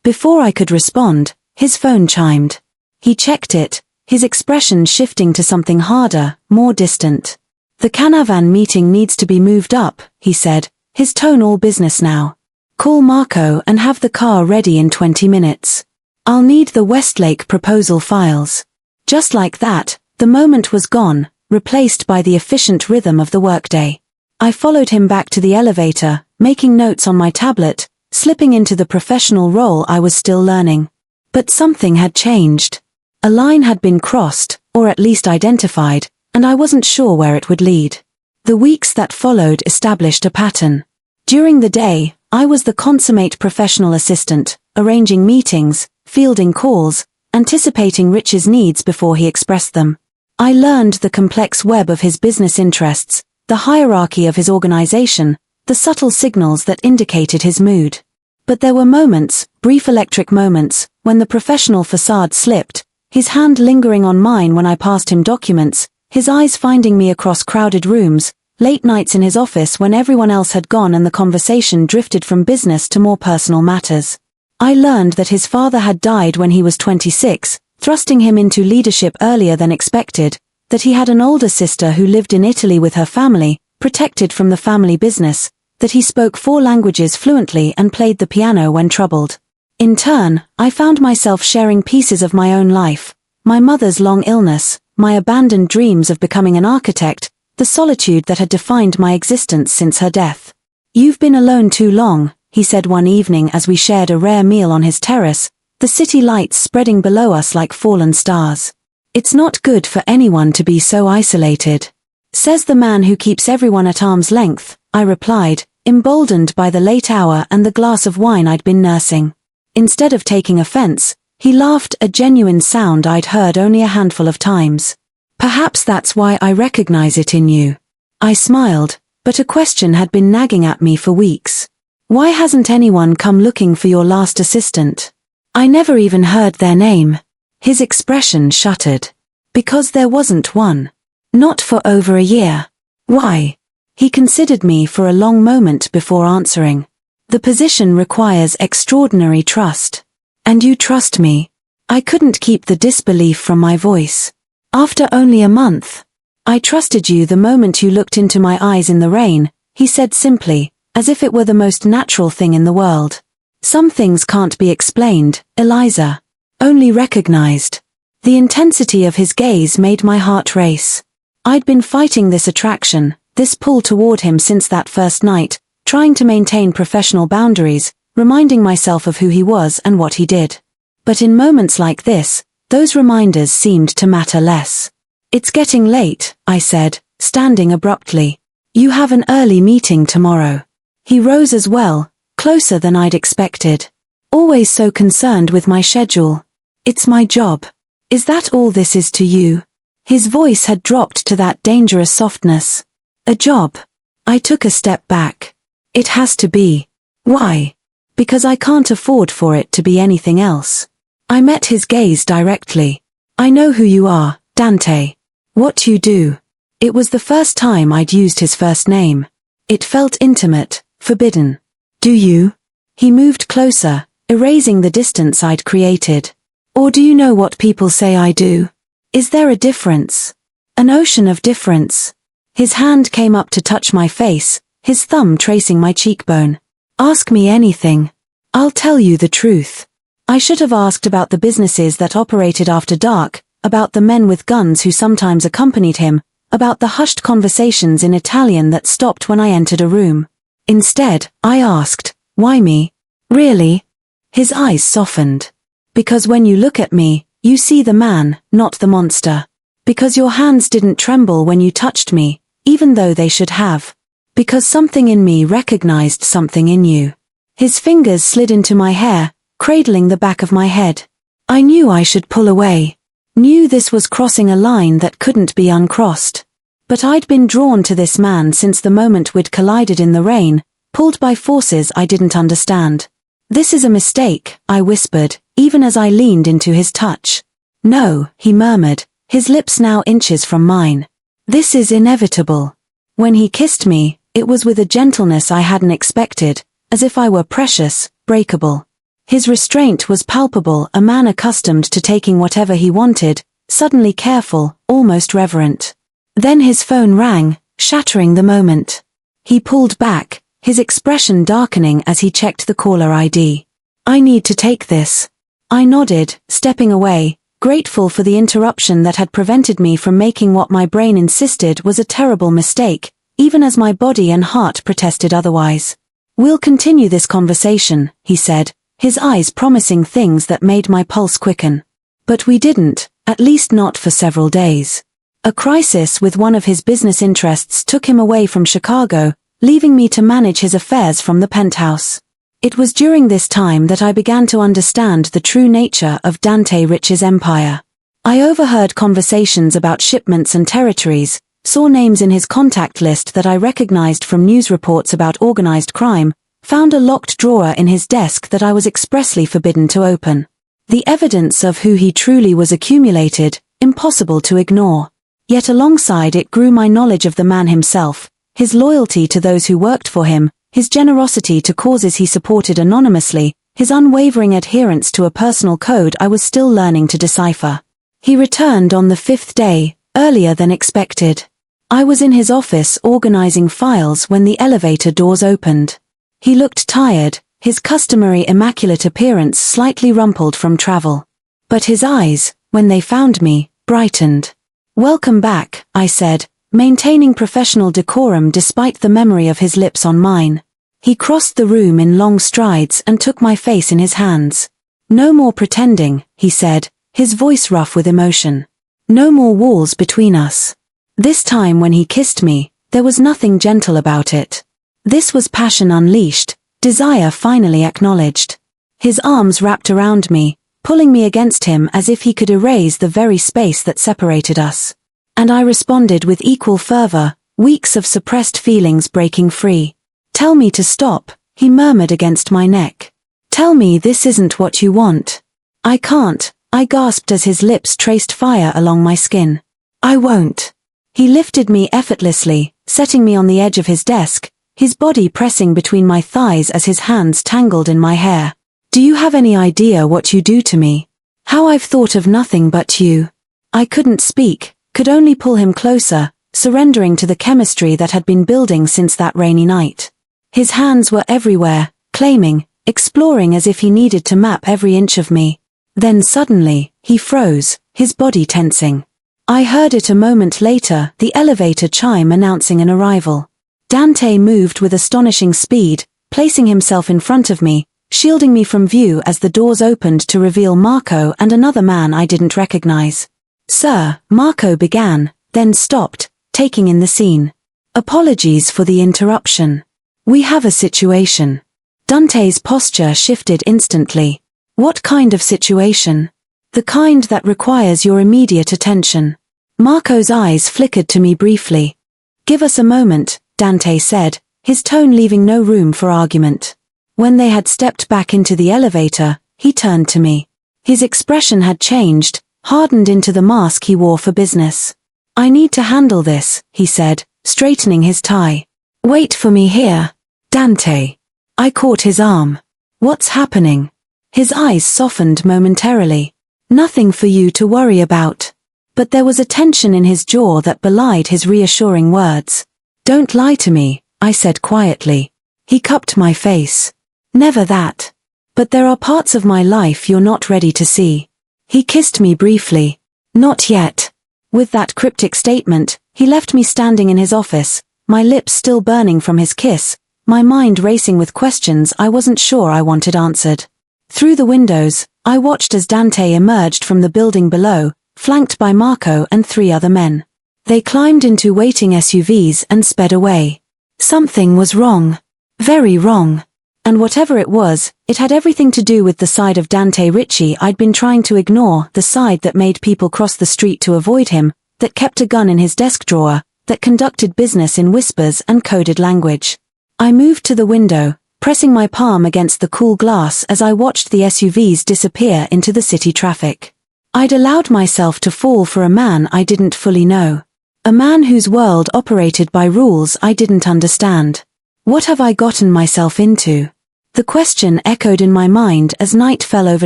Speaker 1: Before I could respond, his phone chimed. He checked it, his expression shifting to something harder, more distant. "The Canavan meeting needs to be moved up," he said, his tone all business now. "Call Marco and have the car ready in 20 minutes. I'll need the Westlake proposal files." Just like that, the moment was gone, replaced by the efficient rhythm of the workday. I followed him back to the elevator, making notes on my tablet, slipping into the professional role I was still learning. But something had changed. A line had been crossed, or at least identified, and I wasn't sure where it would lead. The weeks that followed established a pattern. During the day, I was the consummate professional assistant, arranging meetings, fielding calls, anticipating Rich's needs before he expressed them. I learned the complex web of his business interests, the hierarchy of his organization, the subtle signals that indicated his mood. But there were moments, brief electric moments, when the professional facade slipped, his hand lingering on mine when I passed him documents, his eyes finding me across crowded rooms, late nights in his office when everyone else had gone and the conversation drifted from business to more personal matters. I learned that his father had died when he was 26, thrusting him into leadership earlier than expected, that he had an older sister who lived in Italy with her family, protected from the family business, that he spoke 4 languages fluently and played the piano when troubled. In turn, I found myself sharing pieces of my own life, my mother's long illness, my abandoned dreams of becoming an architect, the solitude that had defined my existence since her death. "You've been alone too long," he said one evening as we shared a rare meal on his terrace, the city lights spreading below us like fallen stars. "It's not good for anyone to be so isolated," says the man who keeps everyone at arm's length, I replied, emboldened by the late hour and the glass of wine I'd been nursing. Instead of taking offense, he laughed, a genuine sound I'd heard only a handful of times. "Perhaps that's why I recognize it in you." I smiled, but a question had been nagging at me for weeks. "Why hasn't anyone come looking for your last assistant?" "I never even heard their name." His expression shuttered. "Because there wasn't one. Not for over a year." "Why?" He considered me for a long moment before answering. The position requires extraordinary trust. And you trust me. I couldn't keep the disbelief from my voice. After only a month. I trusted you the moment you looked into my eyes in the rain, he said simply, as if it were the most natural thing in the world. Some things can't be explained, Eliza. Only recognized. The intensity of his gaze made my heart race. I'd been fighting this attraction, this pull toward him since that first night, trying to maintain professional boundaries, reminding myself of who he was and what he did. But in moments like this, those reminders seemed to matter less. It's getting late, I said, standing abruptly. You have an early meeting tomorrow. He rose as well, closer than I'd expected. Always so concerned with my schedule. It's my job. Is that all this is to you? His voice had dropped to that dangerous softness. A job. I took a step back. It has to be. Why? Because I can't afford for it to be anything else. I met his gaze directly. I know who you are, Dante. What you do. It was the first time I'd used his first name. It felt intimate, forbidden. Do you? He moved closer, erasing the distance I'd created. Or do you know what people say I do? Is there a difference? An ocean of difference. His hand came up to touch my face, his thumb tracing my cheekbone. Ask me anything. I'll tell you the truth. I should have asked about the businesses that operated after dark, about the men with guns who sometimes accompanied him, about the hushed conversations in Italian that stopped when I entered a room. Instead, I asked, why me? Really? His eyes softened. Because when you look at me, you see the man, not the monster. Because your hands didn't tremble when you touched me, even though they should have. Because something in me recognized something in you. His fingers slid into my hair, cradling the back of my head. I knew I should pull away. Knew this was crossing a line that couldn't be uncrossed. But I'd been drawn to this man since the moment we'd collided in the rain, pulled by forces I didn't understand. This is a mistake, I whispered, even as I leaned into his touch. No, he murmured, his lips now inches from mine. This is inevitable. When he kissed me, it was with a gentleness I hadn't expected, as if I were precious, breakable. His restraint was palpable, a man accustomed to taking whatever he wanted, suddenly careful, almost reverent. Then his phone rang, shattering the moment. He pulled back, his expression darkening as he checked the caller ID. I need to take this. I nodded, stepping away, grateful for the interruption that had prevented me from making what my brain insisted was a terrible mistake, even as my body and heart protested otherwise. We'll continue this conversation, he said, his eyes promising things that made my pulse quicken. But we didn't, at least not for several days. A crisis with one of his business interests took him away from Chicago, leaving me to manage his affairs from the penthouse. It was during this time that I began to understand the true nature of Dante Rich's empire. I overheard conversations about shipments and territories, saw names in his contact list that I recognized from news reports about organized crime, found a locked drawer in his desk that I was expressly forbidden to open. The evidence of who he truly was accumulated, impossible to ignore. Yet alongside it grew my knowledge of the man himself, his loyalty to those who worked for him, his generosity to causes he supported anonymously, his unwavering adherence to a personal code I was still learning to decipher. He returned on the 5th day, earlier than expected. I was in his office organizing files when the elevator doors opened. He looked tired, his customary immaculate appearance slightly rumpled from travel. But his eyes, when they found me, brightened. Welcome back, I said, maintaining professional decorum despite the memory of his lips on mine. He crossed the room in long strides and took my face in his hands. No more pretending, he said, his voice rough with emotion. No more walls between us. This time when he kissed me, there was nothing gentle about it. This was passion unleashed, desire finally acknowledged. His arms wrapped around me, pulling me against him as if he could erase the very space that separated us. And I responded with equal fervor, weeks of suppressed feelings breaking free. Tell me to stop, he murmured against my neck. Tell me this isn't what you want. I can't, I gasped as his lips traced fire along my skin. I won't. He lifted me effortlessly, setting me on the edge of his desk, his body pressing between my thighs as his hands tangled in my hair. Do you have any idea what you do to me? How I've thought of nothing but you. I couldn't speak, could only pull him closer, surrendering to the chemistry that had been building since that rainy night. His hands were everywhere, claiming, exploring as if he needed to map every inch of me. Then suddenly, he froze, his body tensing. I heard it a moment later, the elevator chime announcing an arrival. Dante moved with astonishing speed, placing himself in front of me, shielding me from view as the doors opened to reveal Marco and another man I didn't recognize. Sir, Marco began, then stopped, taking in the scene. Apologies for the interruption. We have a situation. Dante's posture shifted instantly. What kind of situation? The kind that requires your immediate attention. Marco's eyes flickered to me briefly. Give us a moment, Dante said, his tone leaving no room for argument. When they had stepped back into the elevator, he turned to me. His expression had changed, hardened into the mask he wore for business. I need to handle this, he said, straightening his tie. Wait for me here. Dante. I caught his arm. What's happening? His eyes softened momentarily. Nothing for you to worry about. But there was a tension in his jaw that belied his reassuring words. Don't lie to me, I said quietly. He cupped my face. Never that. But there are parts of my life you're not ready to see. He kissed me briefly. Not yet. With that cryptic statement, he left me standing in his office, my lips still burning from his kiss, my mind racing with questions I wasn't sure I wanted answered. Through the windows, I watched as Dante emerged from the building below, flanked by Marco and 3 other men. They climbed into waiting SUVs and sped away. Something was wrong. Very wrong. And whatever it was, it had everything to do with the side of Dante Ritchie I'd been trying to ignore, the side that made people cross the street to avoid him, that kept a gun in his desk drawer, that conducted business in whispers and coded language. I moved to the window, pressing my palm against the cool glass as I watched the SUVs disappear into the city traffic. I'd allowed myself to fall for a man I didn't fully know. A man whose world operated by rules I didn't understand. What have I gotten myself into? The question echoed in my mind as night fell over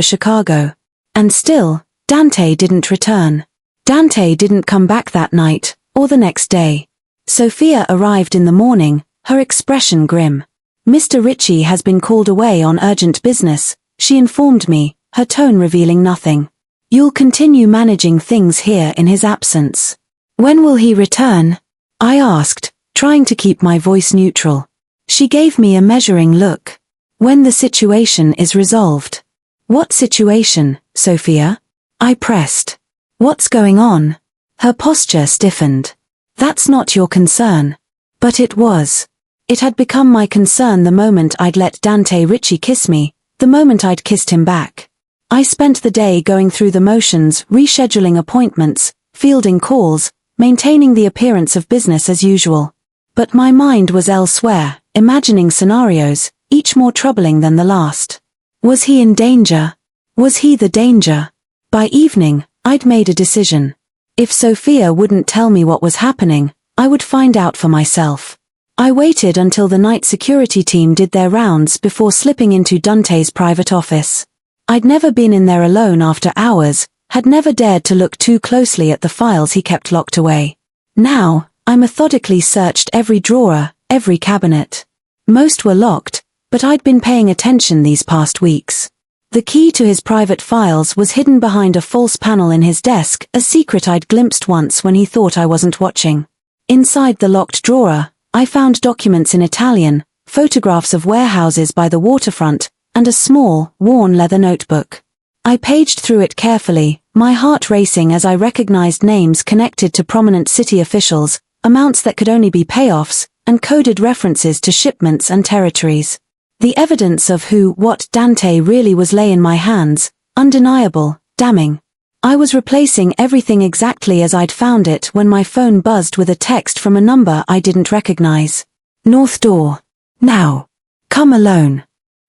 Speaker 1: Chicago. And still, Dante didn't return. Dante didn't come back that night, or the next day. Sophia arrived in the morning, her expression grim. Mr. Ritchie has been called away on urgent business, she informed me, her tone revealing nothing. You'll continue managing things here in his absence. When will he return? I asked, trying to keep my voice neutral. She gave me a measuring look. When the situation is resolved. What situation, Sophia? I pressed. What's going on? Her posture stiffened. That's not your concern. But it was. It had become my concern the moment I'd let Dante Ritchie kiss me, the moment I'd kissed him back. I spent the day going through the motions, rescheduling appointments, fielding calls, maintaining the appearance of business as usual. But my mind was elsewhere, imagining scenarios, each more troubling than the last. Was he in danger? Was he the danger? By evening, I'd made a decision. If Sophia wouldn't tell me what was happening, I would find out for myself. I waited until the night security team did their rounds before slipping into Dante's private office. I'd never been in there alone after hours, had never dared to look too closely at the files he kept locked away. Now, I methodically searched every drawer, every cabinet. Most were locked, but I'd been paying attention these past weeks. The key to his private files was hidden behind a false panel in his desk, a secret I'd glimpsed once when he thought I wasn't watching. Inside the locked drawer, I found documents in Italian, photographs of warehouses by the waterfront, and a small, worn leather notebook. I paged through it carefully, my heart racing as I recognized names connected to prominent city officials, amounts that could only be payoffs, and coded references to shipments and territories. The evidence of what Dante really was lay in my hands, undeniable, damning. I was replacing everything exactly as I'd found it when my phone buzzed with a text from a number I didn't recognize. North door. Now. Come alone.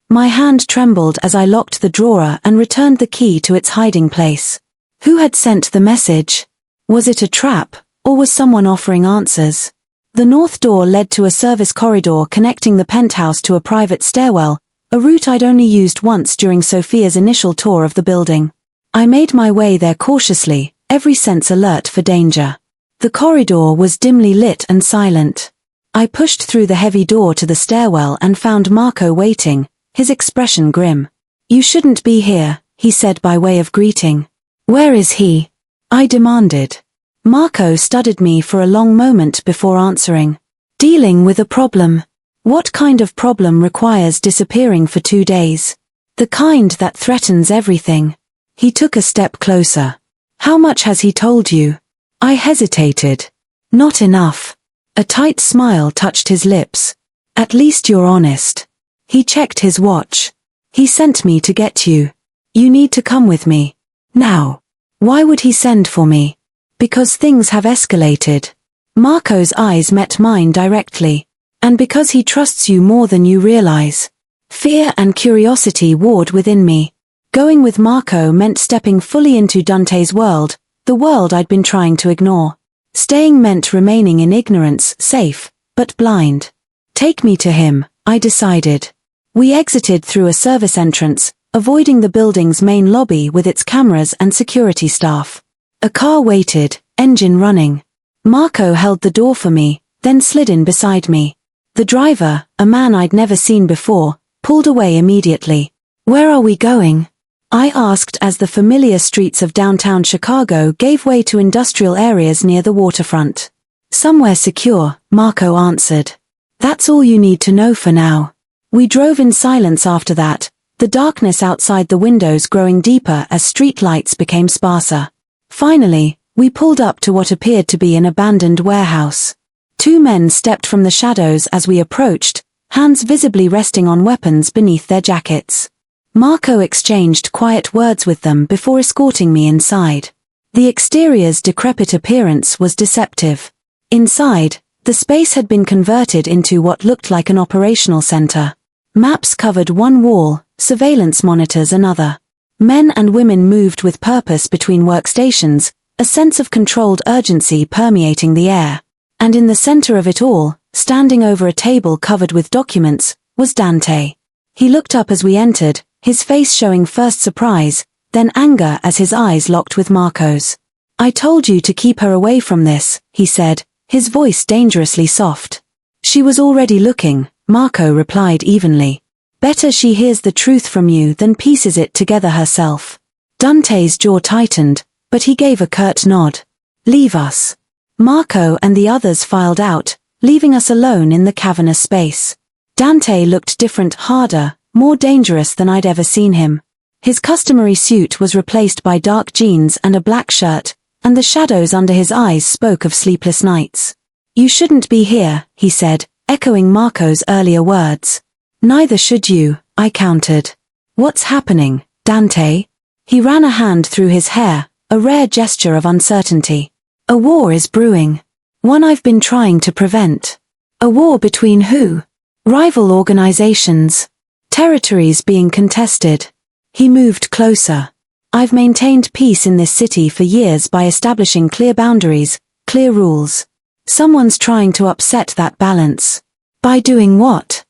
Speaker 1: My hand trembled as I locked the drawer and returned the key to its hiding place. Who had sent the message? Was it a trap, or was someone offering answers? The north door led to a service corridor connecting the penthouse to a private stairwell, a route I'd only used once during Sophia's initial tour of the building. I made my way there cautiously, every sense alert for danger. The corridor was dimly lit and silent. I pushed through the heavy door to the stairwell and found Marco waiting, his expression grim. "You shouldn't be here," he said by way of greeting. "Where is he?" I demanded. Marco studied me for a long moment before answering. "Dealing with a problem." "What kind of problem requires disappearing for 2 days?" "The kind that threatens everything." He took a step closer. "How much has he told you?" I hesitated. "Not enough." A tight smile touched his lips. "At least you're honest." He checked his watch. "He sent me to get you. You need to come with me. Now." "Why would he send for me?" "Because things have escalated." Marco's eyes met mine directly. "And because he trusts you more than you realize." Fear and curiosity warred within me. Going with Marco meant stepping fully into Dante's world, the world I'd been trying to ignore. Staying meant remaining in ignorance, safe, but blind. "Take me to him," I decided. We exited through a service entrance, avoiding the building's main lobby with its cameras and security staff. A car waited, engine running. Marco held the door for me, then slid in beside me. The driver, a man I'd never seen before, pulled away immediately. "Where are we going?" I asked as the familiar streets of downtown Chicago gave way to industrial areas near the waterfront. "Somewhere secure," Marco answered. "That's all you need to know for now." We drove in silence after that, the darkness outside the windows growing deeper as street lights became sparser. Finally, we pulled up to what appeared to be an abandoned warehouse. 2 men stepped from the shadows as we approached, hands visibly resting on weapons beneath their jackets. Marco exchanged quiet words with them before escorting me inside. The exterior's decrepit appearance was deceptive. Inside, the space had been converted into what looked like an operational center. Maps covered one wall, surveillance monitors another. Men and women moved with purpose between workstations, a sense of controlled urgency permeating the air. And in the center of it all, standing over a table covered with documents, was Dante. He looked up as we entered, his face showing first surprise, then anger as his eyes locked with Marco's. "I told you to keep her away from this," he said, his voice dangerously soft. "She was already looking," Marco replied evenly. "Better she hears the truth from you than pieces it together herself." Dante's jaw tightened, but he gave a curt nod. "Leave us." Marco and the others filed out, leaving us alone in the cavernous space. Dante looked different, harder, more dangerous than I'd ever seen him. His customary suit was replaced by dark jeans and a black shirt, and the shadows under his eyes spoke of sleepless nights. "You shouldn't be here," he said, echoing Marco's earlier words. "Neither should you," I countered. "What's happening, Dante?" He ran a hand through his hair, a rare gesture of uncertainty. "A war is brewing. One I've been trying to prevent." "A war between who?" "Rival organizations. Territories being contested." He moved closer. "I've maintained peace in this city for years by establishing clear boundaries, clear rules. Someone's trying to upset that balance." "By doing what?"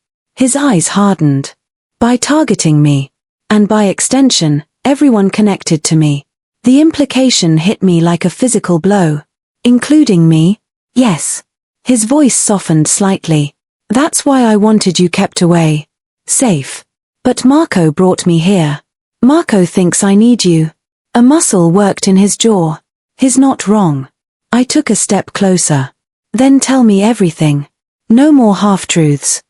Speaker 1: His eyes hardened. "By targeting me. And by extension, everyone connected to me." The implication hit me like a physical blow. "Including me?" "Yes." His voice softened slightly. "That's why I wanted you kept away. Safe. But Marco brought me here. Marco thinks I need you." A muscle worked in his jaw. "He's not wrong." I took a step closer. "Then tell me everything. No more half-truths."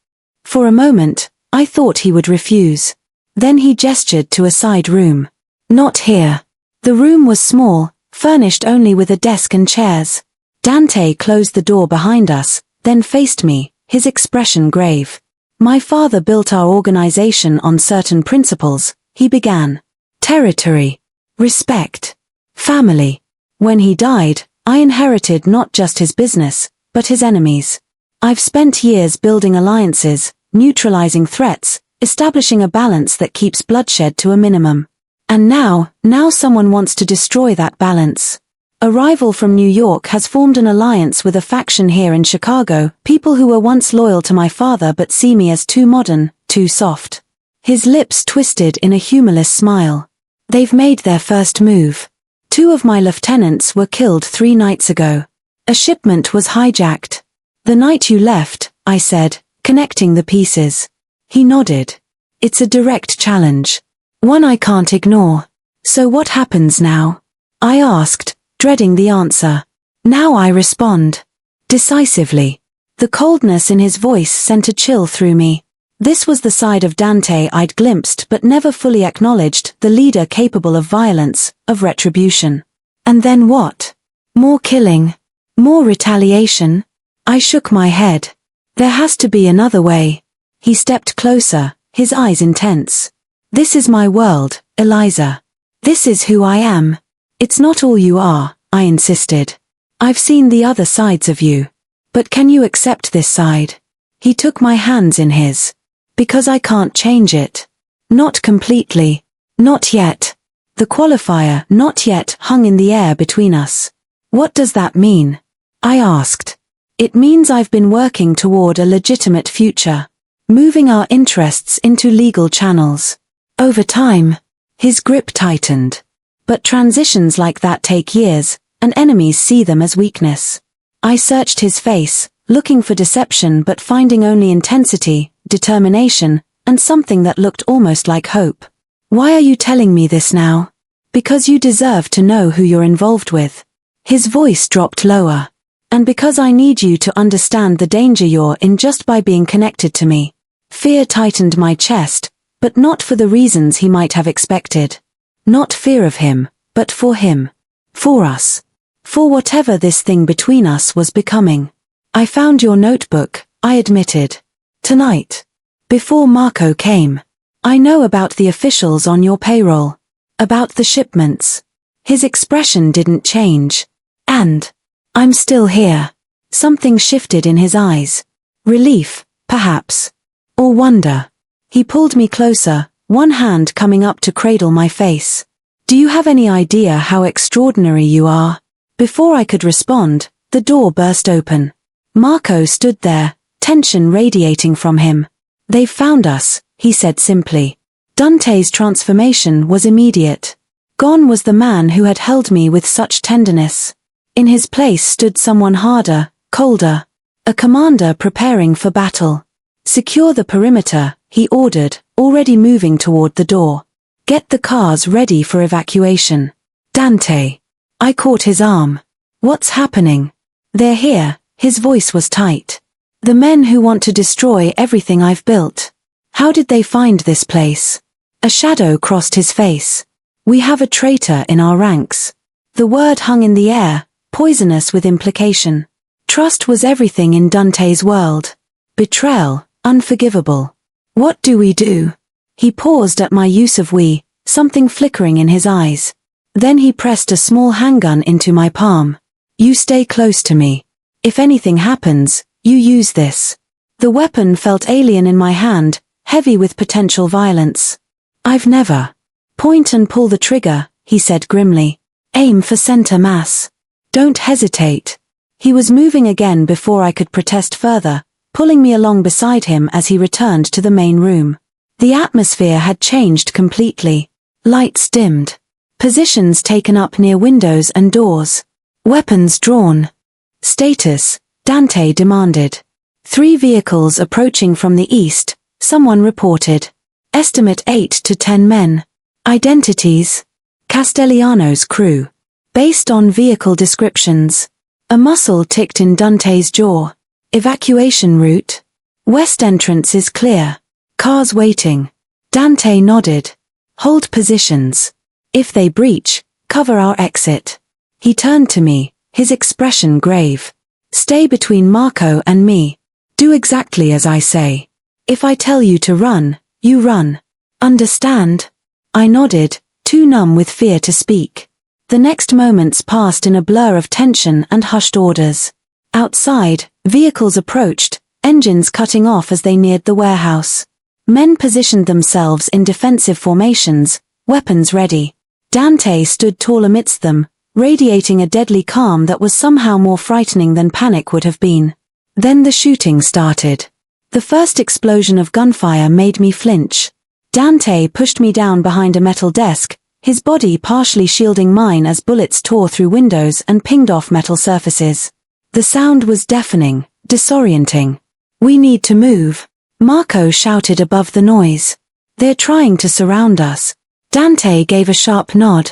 Speaker 1: For a moment, I thought he would refuse. Then he gestured to a side room. "Not here." The room was small, furnished only with a desk and chairs. Dante closed the door behind us, then faced me, his expression grave. "My father built our organization on certain principles," he began. "Territory. Respect. Family. When he died, I inherited not just his business, but his enemies. I've spent years building alliances, neutralizing threats, establishing a balance that keeps bloodshed to a minimum. And now someone wants to destroy that balance." A rival from New York has formed an alliance with a faction here in Chicago, people who were once loyal to my father but see me as too modern, too soft. His lips twisted in a humorless smile. They've made their first move. 2 of my lieutenants were killed 3 nights ago. A shipment was hijacked. The night you left, I said, connecting the pieces. He nodded. It's a direct challenge. One I can't ignore. So what happens now? I asked, dreading the answer. Now I respond. Decisively. The coldness in his voice sent a chill through me. This was the side of Dante I'd glimpsed but never fully acknowledged, the leader capable of violence, of retribution. And then what? More killing? More retaliation? I shook my head. There has to be another way. He stepped closer, his eyes intense. This is my world, Eliza. This is who I am. It's not all you are, I insisted. I've seen the other sides of you. But can you accept this side? He took my hands in his. Because I can't change it. Not completely. Not yet. The qualifier, not yet, hung in the air between us. What does that mean? I asked. It means I've been working toward a legitimate future. Moving our interests into legal channels. Over time. His grip tightened. But transitions like that take years, and enemies see them as weakness. I searched his face, looking for deception but finding only intensity, determination, and something that looked almost like hope. Why are you telling me this now? Because you deserve to know who you're involved with. His voice dropped lower. And because I need you to understand the danger you're in just by being connected to me. Fear tightened my chest, but not for the reasons he might have expected. Not fear of him, but for him. For us. For whatever this thing between us was becoming. I found your notebook, I admitted. Tonight. Before Marco came. I know about the officials on your payroll. About the shipments. His expression didn't change. And I'm still here. Something shifted in his eyes. Relief, perhaps. Or wonder. He pulled me closer, one hand coming up to cradle my face. Do you have any idea how extraordinary you are? Before I could respond, the door burst open. Marco stood there, tension radiating from him. They've found us, he said simply. Dante's transformation was immediate. Gone was the man who had held me with such tenderness. In his place stood someone harder, colder. A commander preparing for battle. Secure the perimeter, he ordered, already moving toward the door. Get the cars ready for evacuation. Dante. I caught his arm. What's happening? They're here, his voice was tight. The men who want to destroy everything I've built. How did they find this place? A shadow crossed his face. We have a traitor in our ranks. The word hung in the air, poisonous with implication. Trust was everything in Dante's world. Betrayal, unforgivable. What do we do? He paused at my use of we, something flickering in his eyes. Then he pressed a small handgun into my palm. You stay close to me. If anything happens, you use this. The weapon felt alien in my hand, heavy with potential violence. I've never. Point and pull the trigger, he said grimly. Aim for center mass. Don't hesitate. He was moving again before I could protest further, pulling me along beside him as he returned to the main room. The atmosphere had changed completely. Lights dimmed. Positions taken up near windows and doors. Weapons drawn. Status, Dante demanded. 3 vehicles approaching from the east, someone reported. Estimate 8 to 10 men. Identities. Castellano's crew. Based on vehicle descriptions. A muscle ticked in Dante's jaw. Evacuation route. West entrance is clear. Cars waiting. Dante nodded. Hold positions. If they breach, cover our exit. He turned to me, his expression grave. Stay between Marco and me. Do exactly as I say. If I tell you to run, you run. Understand? I nodded, too numb with fear to speak. The next moments passed in a blur of tension and hushed orders. Outside, vehicles approached, engines cutting off as they neared the warehouse. Men positioned themselves in defensive formations, weapons ready. Dante stood tall amidst them, radiating a deadly calm that was somehow more frightening than panic would have been. Then the shooting started. The first explosion of gunfire made me flinch. Dante pushed me down behind a metal desk, his body partially shielding mine as bullets tore through windows and pinged off metal surfaces. The sound was deafening, disorienting. "We need to move," Marco shouted above the noise. "They're trying to surround us." Dante gave a sharp nod.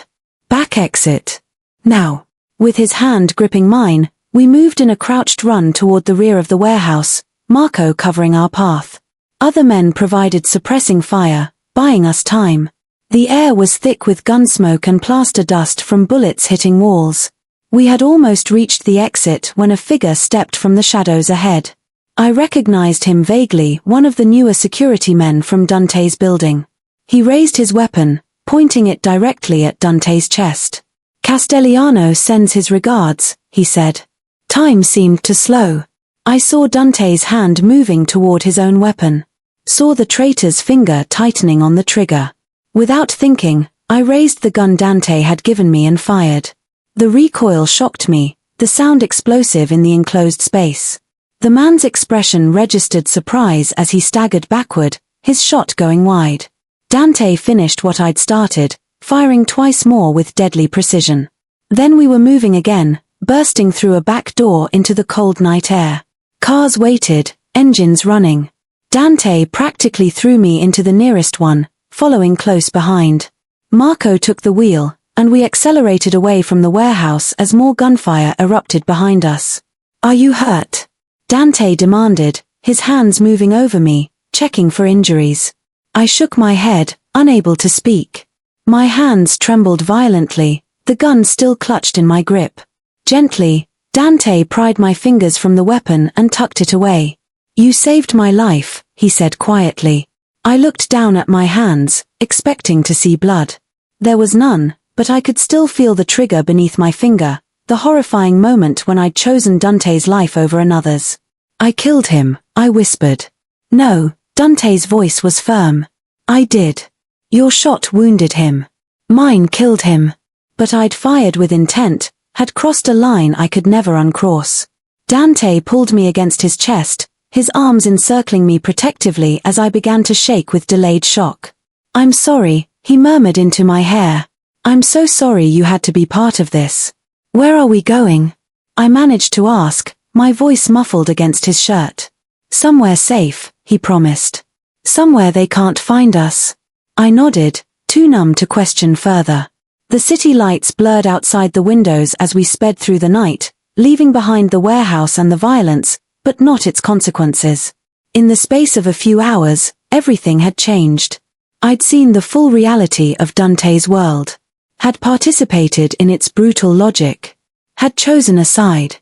Speaker 1: "Back exit. Now." With his hand gripping mine, we moved in a crouched run toward the rear of the warehouse, Marco covering our path. Other men provided suppressing fire, buying us time. The air was thick with gun smoke and plaster dust from bullets hitting walls. We had almost reached the exit when a figure stepped from the shadows ahead. I recognized him vaguely, one of the newer security men from Dante's building. He raised his weapon, pointing it directly at Dante's chest. "Castellano sends his regards," he said. Time seemed to slow. I saw Dante's hand moving toward his own weapon. Saw the traitor's finger tightening on the trigger. Without thinking, I raised the gun Dante had given me and fired. The recoil shocked me, the sound explosive in the enclosed space. The man's expression registered surprise as he staggered backward, his shot going wide. Dante finished what I'd started, firing twice more with deadly precision. Then we were moving again, bursting through a back door into the cold night air. Cars waited, engines running. Dante practically threw me into the nearest one, following close behind. Marco took the wheel, and we accelerated away from the warehouse as more gunfire erupted behind us. "Are you hurt?" Dante demanded, his hands moving over me, checking for injuries. I shook my head, unable to speak. My hands trembled violently, the gun still clutched in my grip. Gently, Dante pried my fingers from the weapon and tucked it away. "You saved my life," he said quietly. I looked down at my hands, expecting to see blood. There was none, but I could still feel the trigger beneath my finger, the horrifying moment when I'd chosen Dante's life over another's. "I killed him," I whispered. "No," Dante's voice was firm. "I did. Your shot wounded him. Mine killed him." But I'd fired with intent, had crossed a line I could never uncross. Dante pulled me against his chest, his arms encircling me protectively as I began to shake with delayed shock. "I'm sorry," he murmured into my hair. "I'm so sorry you had to be part of this. Where are we going?" I managed to ask, my voice muffled against his shirt. "Somewhere safe," he promised. "Somewhere they can't find us." I nodded, too numb to question further. The city lights blurred outside the windows as we sped through the night, leaving behind the warehouse and the violence, but not its consequences. In the space of a few hours, everything had changed. I'd seen the full reality of Dante's world. Had participated in its brutal logic. Had chosen a side.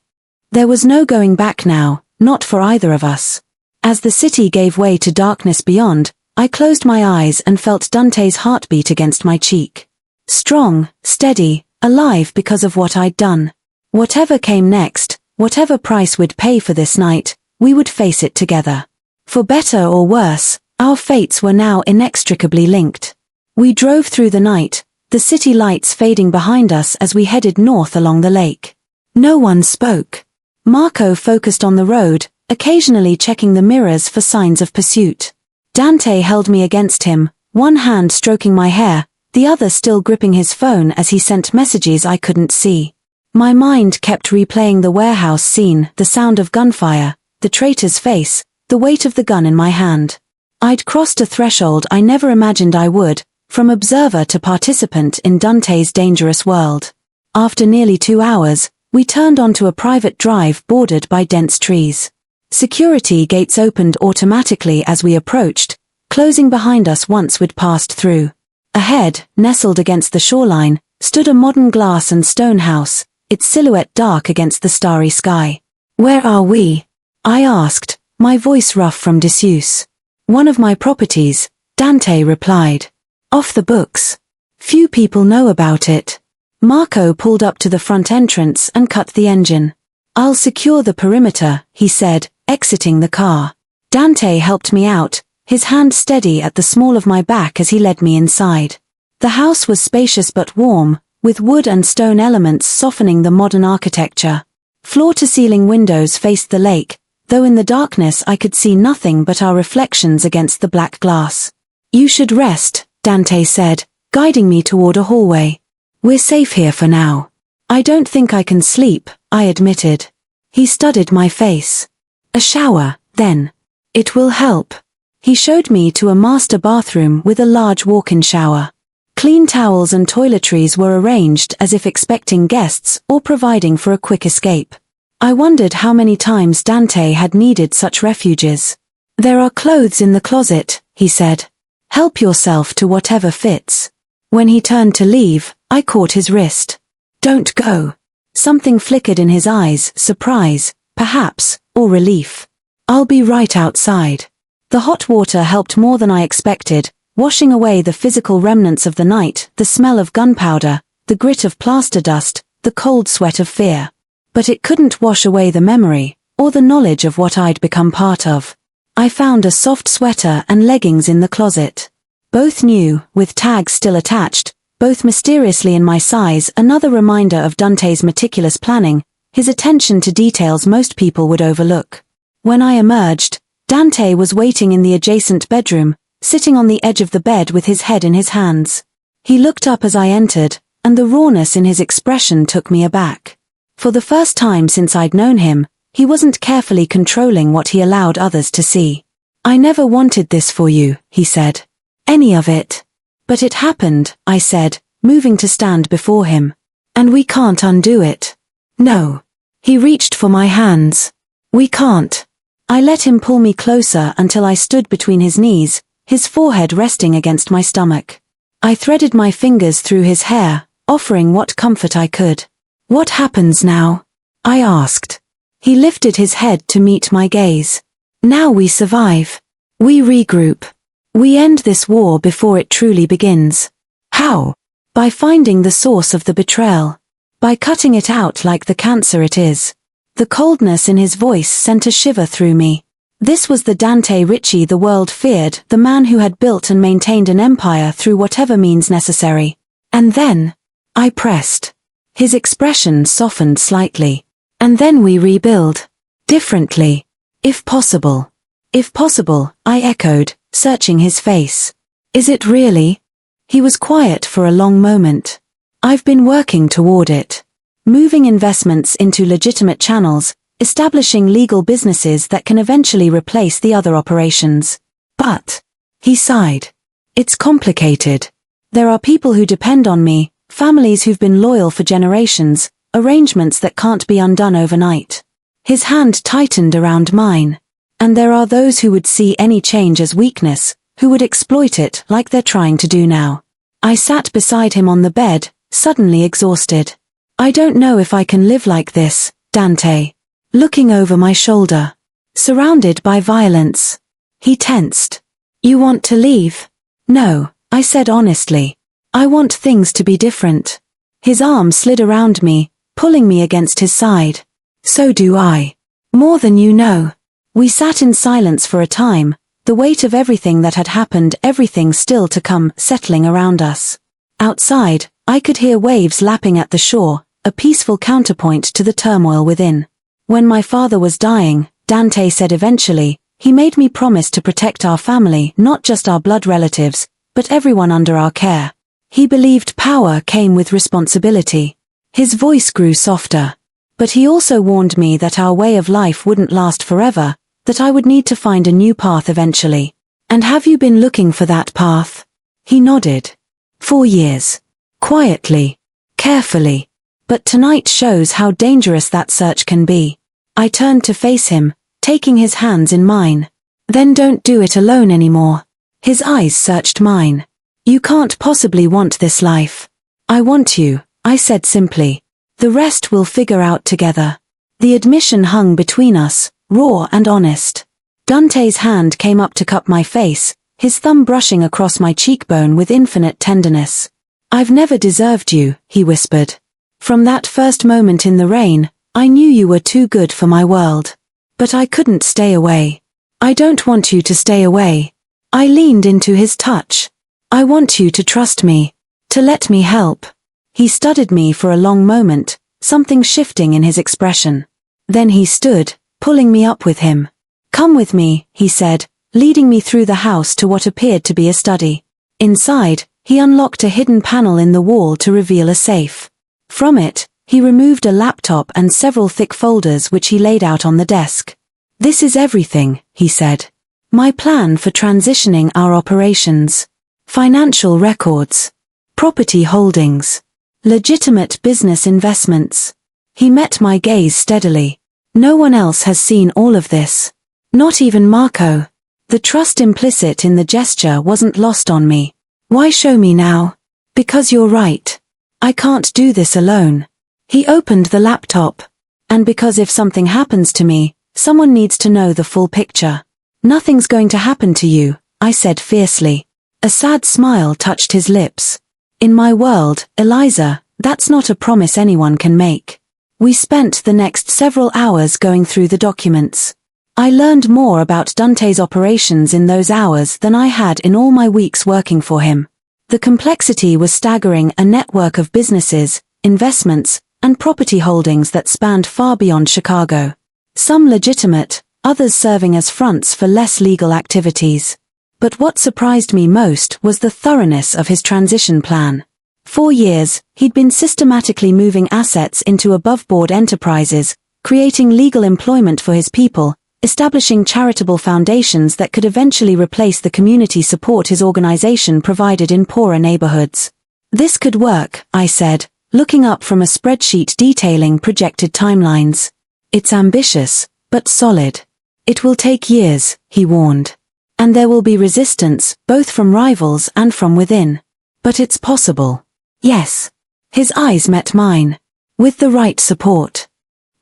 Speaker 1: There was no going back now, not for either of us. As the city gave way to darkness beyond, I closed my eyes and felt Dante's heartbeat against my cheek. Strong, steady, alive because of what I'd done. Whatever came next, whatever price we'd pay for this night, we would face it together. For better or worse, our fates were now inextricably linked. We drove through the night, the city lights fading behind us as we headed north along the lake. No one spoke. Marco focused on the road, occasionally checking the mirrors for signs of pursuit. Dante held me against him, one hand stroking my hair, the other still gripping his phone as he sent messages I couldn't see. My mind kept replaying the warehouse scene, the sound of gunfire, the traitor's face, the weight of the gun in my hand. I'd crossed a threshold I never imagined I would, from observer to participant in Dante's dangerous world. After nearly 2 hours, we turned onto a private drive bordered by dense trees. Security gates opened automatically as we approached, closing behind us once we'd passed through. Ahead, nestled against the shoreline, stood a modern glass and stone house, its silhouette dark against the starry sky. "Where are we?" I asked, my voice rough from disuse. "One of my properties," Dante replied. "Off the books. Few people know about it." Marco pulled up to the front entrance and cut the engine. "I'll secure the perimeter," he said, exiting the car. Dante helped me out, his hand steady at the small of my back as he led me inside. The house was spacious but warm, with wood and stone elements softening the modern architecture. Floor-to-ceiling windows faced the lake, though in the darkness I could see nothing but our reflections against the black glass. "You should rest," Dante said, guiding me toward a hallway. "We're safe here for now." "I don't think I can sleep," I admitted. He studied my face. "A shower, then. It will help." He showed me to a master bathroom with a large walk-in shower. Clean towels and toiletries were arranged as if expecting guests or providing for a quick escape. I wondered how many times Dante had needed such refuges. "There are clothes in the closet," he said. "Help yourself to whatever fits." When he turned to leave, I caught his wrist. "Don't go." Something flickered in his eyes, surprise, perhaps, or relief. "I'll be right outside." The hot water helped more than I expected, washing away the physical remnants of the night, the smell of gunpowder, the grit of plaster dust, the cold sweat of fear. But it couldn't wash away the memory, or the knowledge of what I'd become part of. I found a soft sweater and leggings in the closet. Both new, with tags still attached, both mysteriously in my size, another reminder of Dante's meticulous planning, his attention to details most people would overlook. When I emerged, Dante was waiting in the adjacent bedroom, sitting on the edge of the bed with his head in his hands. He looked up as I entered, and the rawness in his expression took me aback. For the first time since I'd known him, he wasn't carefully controlling what he allowed others to see. "I never wanted this for you," he said. "Any of it." "But it happened," I said, moving to stand before him. "And we can't undo it." "No." He reached for my hands. "We can't." I let him pull me closer until I stood between his knees, his forehead resting against my stomach. I threaded my fingers through his hair, offering what comfort I could. "What happens now?" I asked. He lifted his head to meet my gaze. "Now we survive. We regroup. We end this war before it truly begins." "How?" "By finding the source of the betrayal. By cutting it out like the cancer it is." The coldness in his voice sent a shiver through me. This was the Dante Ricci the world feared, the man who had built and maintained an empire through whatever means necessary. "And then?" I pressed. His expression softened slightly. "And then we rebuild. Differently. If possible." "If possible," I echoed, searching his face. "Is it really?" He was quiet for a long moment. "I've been working toward it. Moving investments into legitimate channels, establishing legal businesses that can eventually replace the other operations. But," he sighed, "it's complicated. There are people who depend on me, families who've been loyal for generations, arrangements that can't be undone overnight." His hand tightened around mine. "And there are those who would see any change as weakness, who would exploit it like they're trying to do now." I sat beside him on the bed, suddenly exhausted. "I don't know if I can live like this, Dante." Looking over my shoulder. "Surrounded by violence." He tensed. "You want to leave?" "No," I said honestly. "I want things to be different." His arm slid around me, pulling me against his side. "So do I. More than you know." We sat in silence for a time, the weight of everything that had happened, everything still to come, settling around us. Outside, I could hear waves lapping at the shore, a peaceful counterpoint to the turmoil within. "When my father was dying," Dante said eventually, "he made me promise to protect our family, not just our blood relatives, but everyone under our care. He believed power came with responsibility." His voice grew softer. "But he also warned me that our way of life wouldn't last forever, that I would need to find a new path eventually." "And have you been looking for that path?" He nodded. "For years. Quietly. Carefully. But tonight shows how dangerous that search can be." I turned to face him, taking his hands in mine. "Then don't do it alone anymore." His eyes searched mine. "You can't possibly want this life." "I want you," I said simply. "The rest we'll figure out together." The admission hung between us, raw and honest. Dante's hand came up to cup my face, his thumb brushing across my cheekbone with infinite tenderness. "I've never deserved you," he whispered. "From that first moment in the rain, I knew you were too good for my world. But I couldn't stay away. I don't want you to stay away." I leaned into his touch. "I want you to trust me. To let me help." He studied me for a long moment, something shifting in his expression. Then he stood, pulling me up with him. "Come with me," he said, leading me through the house to what appeared to be a study. Inside, he unlocked a hidden panel in the wall to reveal a safe. From it, he removed a laptop and several thick folders which he laid out on the desk. "This is everything," he said. "My plan for transitioning our operations. Financial records. Property holdings. Legitimate business investments." He met my gaze steadily. "No one else has seen all of this. Not even Marco." The trust implicit in the gesture wasn't lost on me. "Why show me now?" "Because you're right. I can't do this alone." He opened the laptop. "And because if something happens to me, someone needs to know the full picture." "Nothing's going to happen to you," I said fiercely. A sad smile touched his lips. "In my world, Eliza, that's not a promise anyone can make." We spent the next several hours going through the documents. I learned more about Dante's operations in those hours than I had in all my weeks working for him. The complexity was staggering, a network of businesses, investments, and property holdings that spanned far beyond Chicago. Some legitimate, others serving as fronts for less legal activities. But what surprised me most was the thoroughness of his transition plan. 4 years, he'd been systematically moving assets into above-board enterprises, creating legal employment for his people, establishing charitable foundations that could eventually replace the community support his organization provided in poorer neighborhoods. "This could work," I said, looking up from a spreadsheet detailing projected timelines. "It's ambitious, but solid. It will take years," he warned. "And there will be resistance, both from rivals and from within. But it's possible." "Yes." His eyes met mine. "With the right support."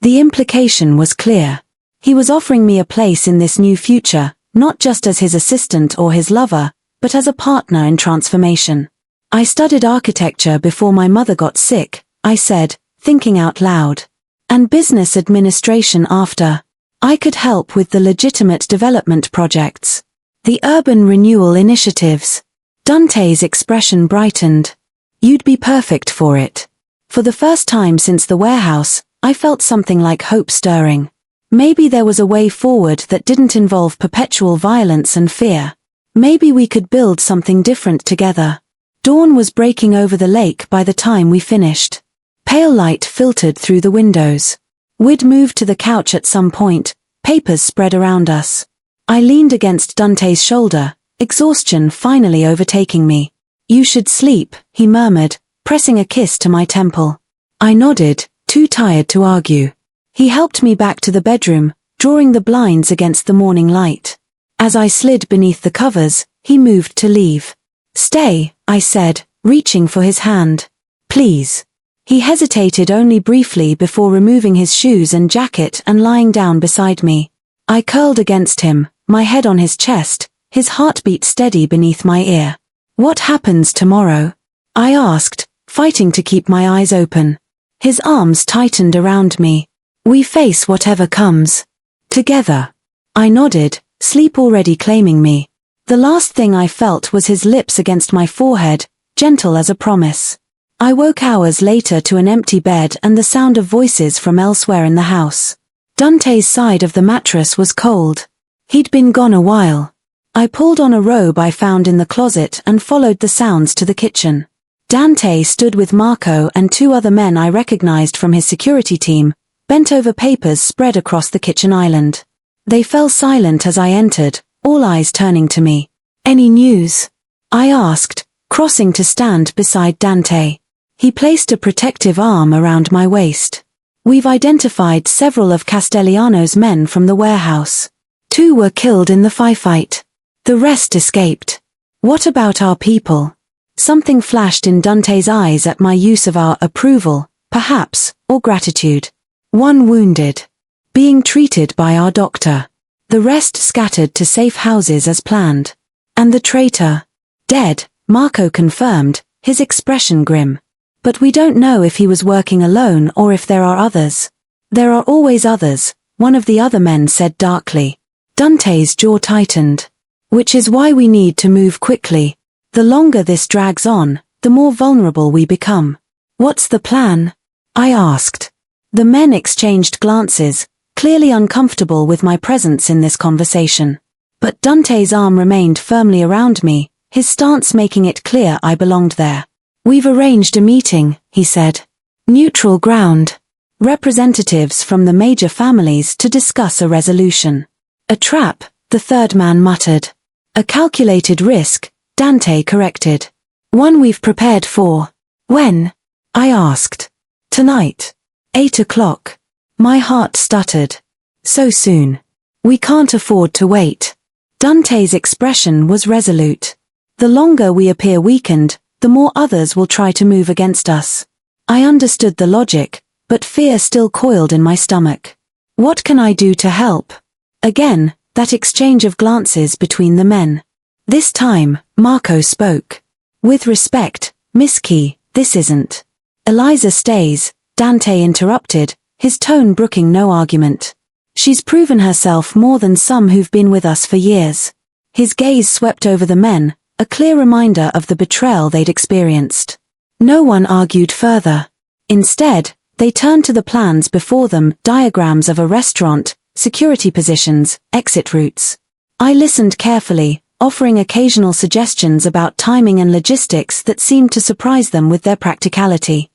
Speaker 1: The implication was clear. He was offering me a place in this new future, not just as his assistant or his lover, but as a partner in transformation. "I studied architecture before my mother got sick," I said, thinking out loud. "And business administration after. I could help with the legitimate development projects. The urban renewal initiatives." Dante's expression brightened. "You'd be perfect for it." For the first time since the warehouse, I felt something like hope stirring. Maybe there was a way forward that didn't involve perpetual violence and fear. Maybe we could build something different together. Dawn was breaking over the lake by the time we finished. Pale light filtered through the windows. We'd moved to the couch at some point, papers spread around us. I leaned against Dante's shoulder, exhaustion finally overtaking me. "You should sleep," he murmured, pressing a kiss to my temple. I nodded, too tired to argue. He helped me back to the bedroom, drawing the blinds against the morning light. As I slid beneath the covers, he moved to leave. "Stay," I said, reaching for his hand. "Please." He hesitated only briefly before removing his shoes and jacket and lying down beside me. I curled against him, my head on his chest, his heartbeat steady beneath my ear. "What happens tomorrow?" I asked, fighting to keep my eyes open. His arms tightened around me. "We face whatever comes. Together." I nodded, sleep already claiming me. The last thing I felt was his lips against my forehead, gentle as a promise. I woke hours later to an empty bed and the sound of voices from elsewhere in the house. Dante's side of the mattress was cold. He'd been gone a while. I pulled on a robe I found in the closet and followed the sounds to the kitchen. Dante stood with Marco and 2 other men I recognized from his security team, bent over papers spread across the kitchen island. They fell silent as I entered, all eyes turning to me. "Any news?" I asked, crossing to stand beside Dante. He placed a protective arm around my waist. "We've identified several of Castellano's men from the warehouse. 2 were killed in the firefight. The rest escaped." "What about our people?" Something flashed in Dante's eyes at my use of our approval, perhaps, or gratitude. "1 wounded. Being treated by our doctor. The rest scattered to safe houses as planned." "And the traitor?" "Dead," Marco confirmed, his expression grim. "But we don't know if he was working alone or if there are others." "There are always others," one of the other men said darkly. Dante's jaw tightened. "Which is why we need to move quickly. The longer this drags on, the more vulnerable we become. What's the plan? I asked. The men exchanged glances, clearly uncomfortable with my presence in this conversation. But Dante's arm remained firmly around me, his stance making it clear I belonged there. We've arranged a meeting, he said. Neutral ground. Representatives from the major families to discuss a resolution. A trap, the third man muttered. A calculated risk, Dante corrected. One we've prepared for. When? I asked. Tonight. 8 o'clock. My heart stuttered. So soon. We can't afford to wait. Dante's expression was resolute. The longer we appear weakened, the more others will try to move against us. I understood the logic, but fear still coiled in my stomach. What can I do to help? Again, that exchange of glances between the men. This time, Marco spoke. With respect, Miss Key, this isn't. Eliza stays, Dante interrupted, his tone brooking no argument. She's proven herself more than some who've been with us for years. His gaze swept over the men, a clear reminder of the betrayal they'd experienced. No one argued further. Instead, they turned to the plans before them, diagrams of a restaurant, security positions, exit routes. I listened carefully, offering occasional suggestions about timing and logistics that seemed to surprise them with their practicality.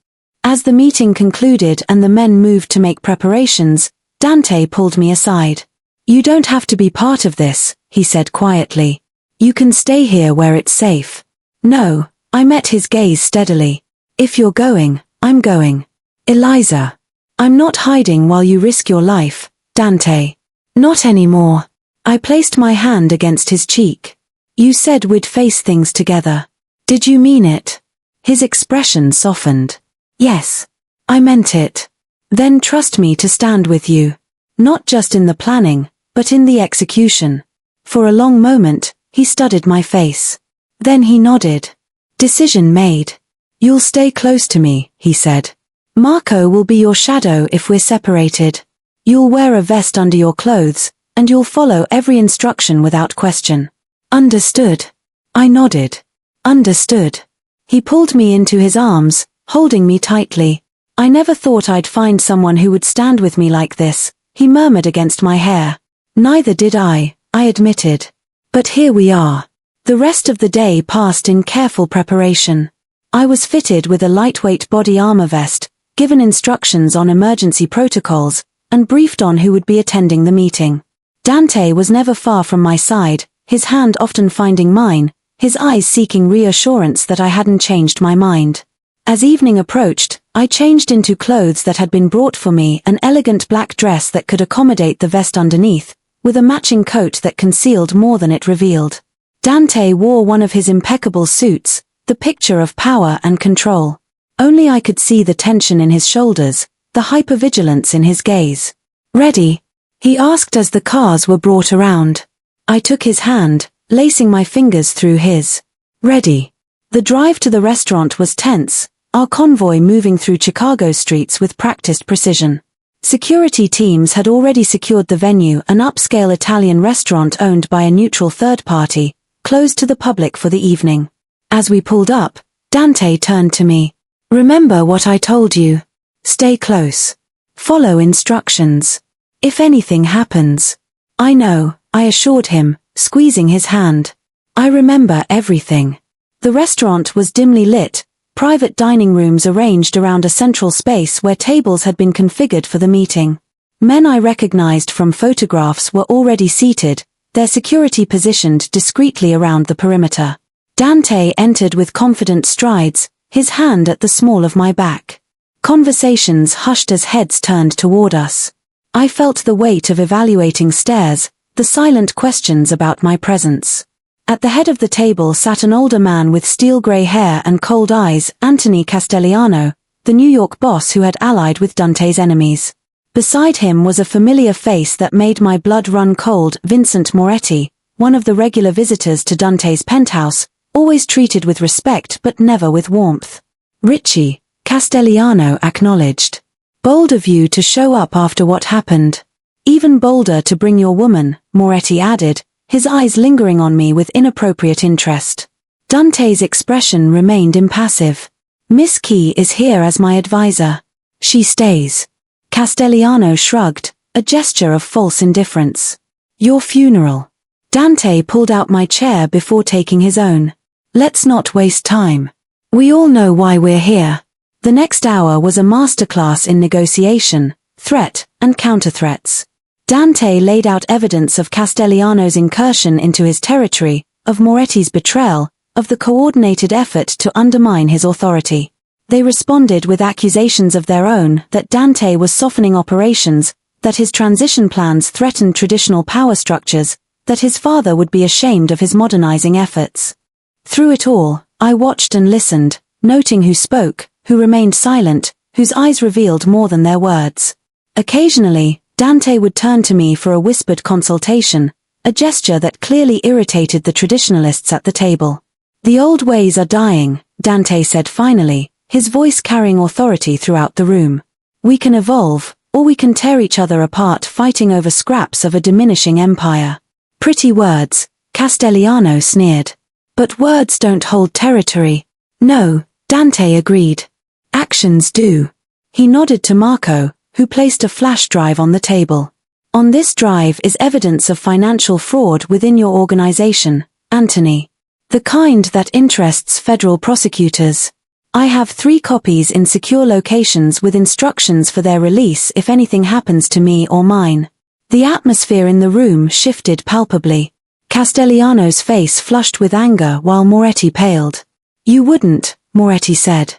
Speaker 1: As the meeting concluded and the men moved to make preparations, Dante pulled me aside. You don't have to be part of this, he said quietly. You can stay here where it's safe. No, I met his gaze steadily. If you're going, I'm going. Eliza. I'm not hiding while you risk your life, Dante. Not anymore. I placed my hand against his cheek. You said we'd face things together. Did you mean it? His expression softened. Yes. I meant it. Then trust me to stand with you. Not just in the planning, but in the execution. For a long moment, he studied my face. Then he nodded. Decision made. You'll stay close to me, he said. Marco will be your shadow if we're separated. You'll wear a vest under your clothes, and you'll follow every instruction without question. Understood. I nodded. Understood. He pulled me into his arms, holding me tightly. I never thought I'd find someone who would stand with me like this, he murmured against my hair. Neither did I admitted. But here we are. The rest of the day passed in careful preparation. I was fitted with a lightweight body armor vest, given instructions on emergency protocols, and briefed on who would be attending the meeting. Dante was never far from my side, his hand often finding mine, his eyes seeking reassurance that I hadn't changed my mind. As evening approached, I changed into clothes that had been brought for me, an elegant black dress that could accommodate the vest underneath, with a matching coat that concealed more than it revealed. Dante wore one of his impeccable suits, the picture of power and control. Only I could see the tension in his shoulders, the hypervigilance in his gaze. Ready? He asked as the cars were brought around. I took his hand, lacing my fingers through his. Ready. The drive to the restaurant was tense, our convoy moving through Chicago streets with practiced precision. Security teams had already secured the venue, an upscale Italian restaurant owned by a neutral third party, closed to the public for the evening. As we pulled up, Dante turned to me. Remember what I told you. Stay close. Follow instructions. If anything happens. I know, I assured him, squeezing his hand. I remember everything. The restaurant was dimly lit, private dining rooms arranged around a central space where tables had been configured for the meeting. Men I recognized from photographs were already seated, their security positioned discreetly around the perimeter. Dante entered with confident strides, his hand at the small of my back. Conversations hushed as heads turned toward us. I felt the weight of evaluating stares, the silent questions about my presence. At the head of the table sat an older man with steel-gray hair and cold eyes, Anthony Castellano, the New York boss who had allied with Dante's enemies. Beside him was a familiar face that made my blood run cold, Vincent Moretti, one of the regular visitors to Dante's penthouse, always treated with respect but never with warmth. Richie, Castellano acknowledged. Bold of you to show up after what happened. Even bolder to bring your woman, Moretti added, his eyes lingering on me with inappropriate interest. Dante's expression remained impassive. Miss Key is here as my advisor. She stays. Castellano shrugged, a gesture of false indifference. Your funeral. Dante pulled out my chair before taking his own. Let's not waste time. We all know why we're here. The next hour was a masterclass in negotiation, threat, and counterthreats. Dante laid out evidence of Castellano's incursion into his territory, of Moretti's betrayal, of the coordinated effort to undermine his authority. They responded with accusations of their own that Dante was softening operations, that his transition plans threatened traditional power structures, that his father would be ashamed of his modernizing efforts. Through it all, I watched and listened, noting who spoke, who remained silent, whose eyes revealed more than their words. Occasionally, Dante would turn to me for a whispered consultation, a gesture that clearly irritated the traditionalists at the table. The old ways are dying, Dante said finally, his voice carrying authority throughout the room. We can evolve, or we can tear each other apart fighting over scraps of a diminishing empire. Pretty words, Castellano sneered. But words don't hold territory. No, Dante agreed. Actions do. He nodded to Marco, who placed a flash drive on the table. On this drive is evidence of financial fraud within your organization, Anthony. The kind that interests federal prosecutors. I have 3 copies in secure locations with instructions for their release if anything happens to me or mine. The atmosphere in the room shifted palpably. Castellano's face flushed with anger while Moretti paled. You wouldn't, Moretti said.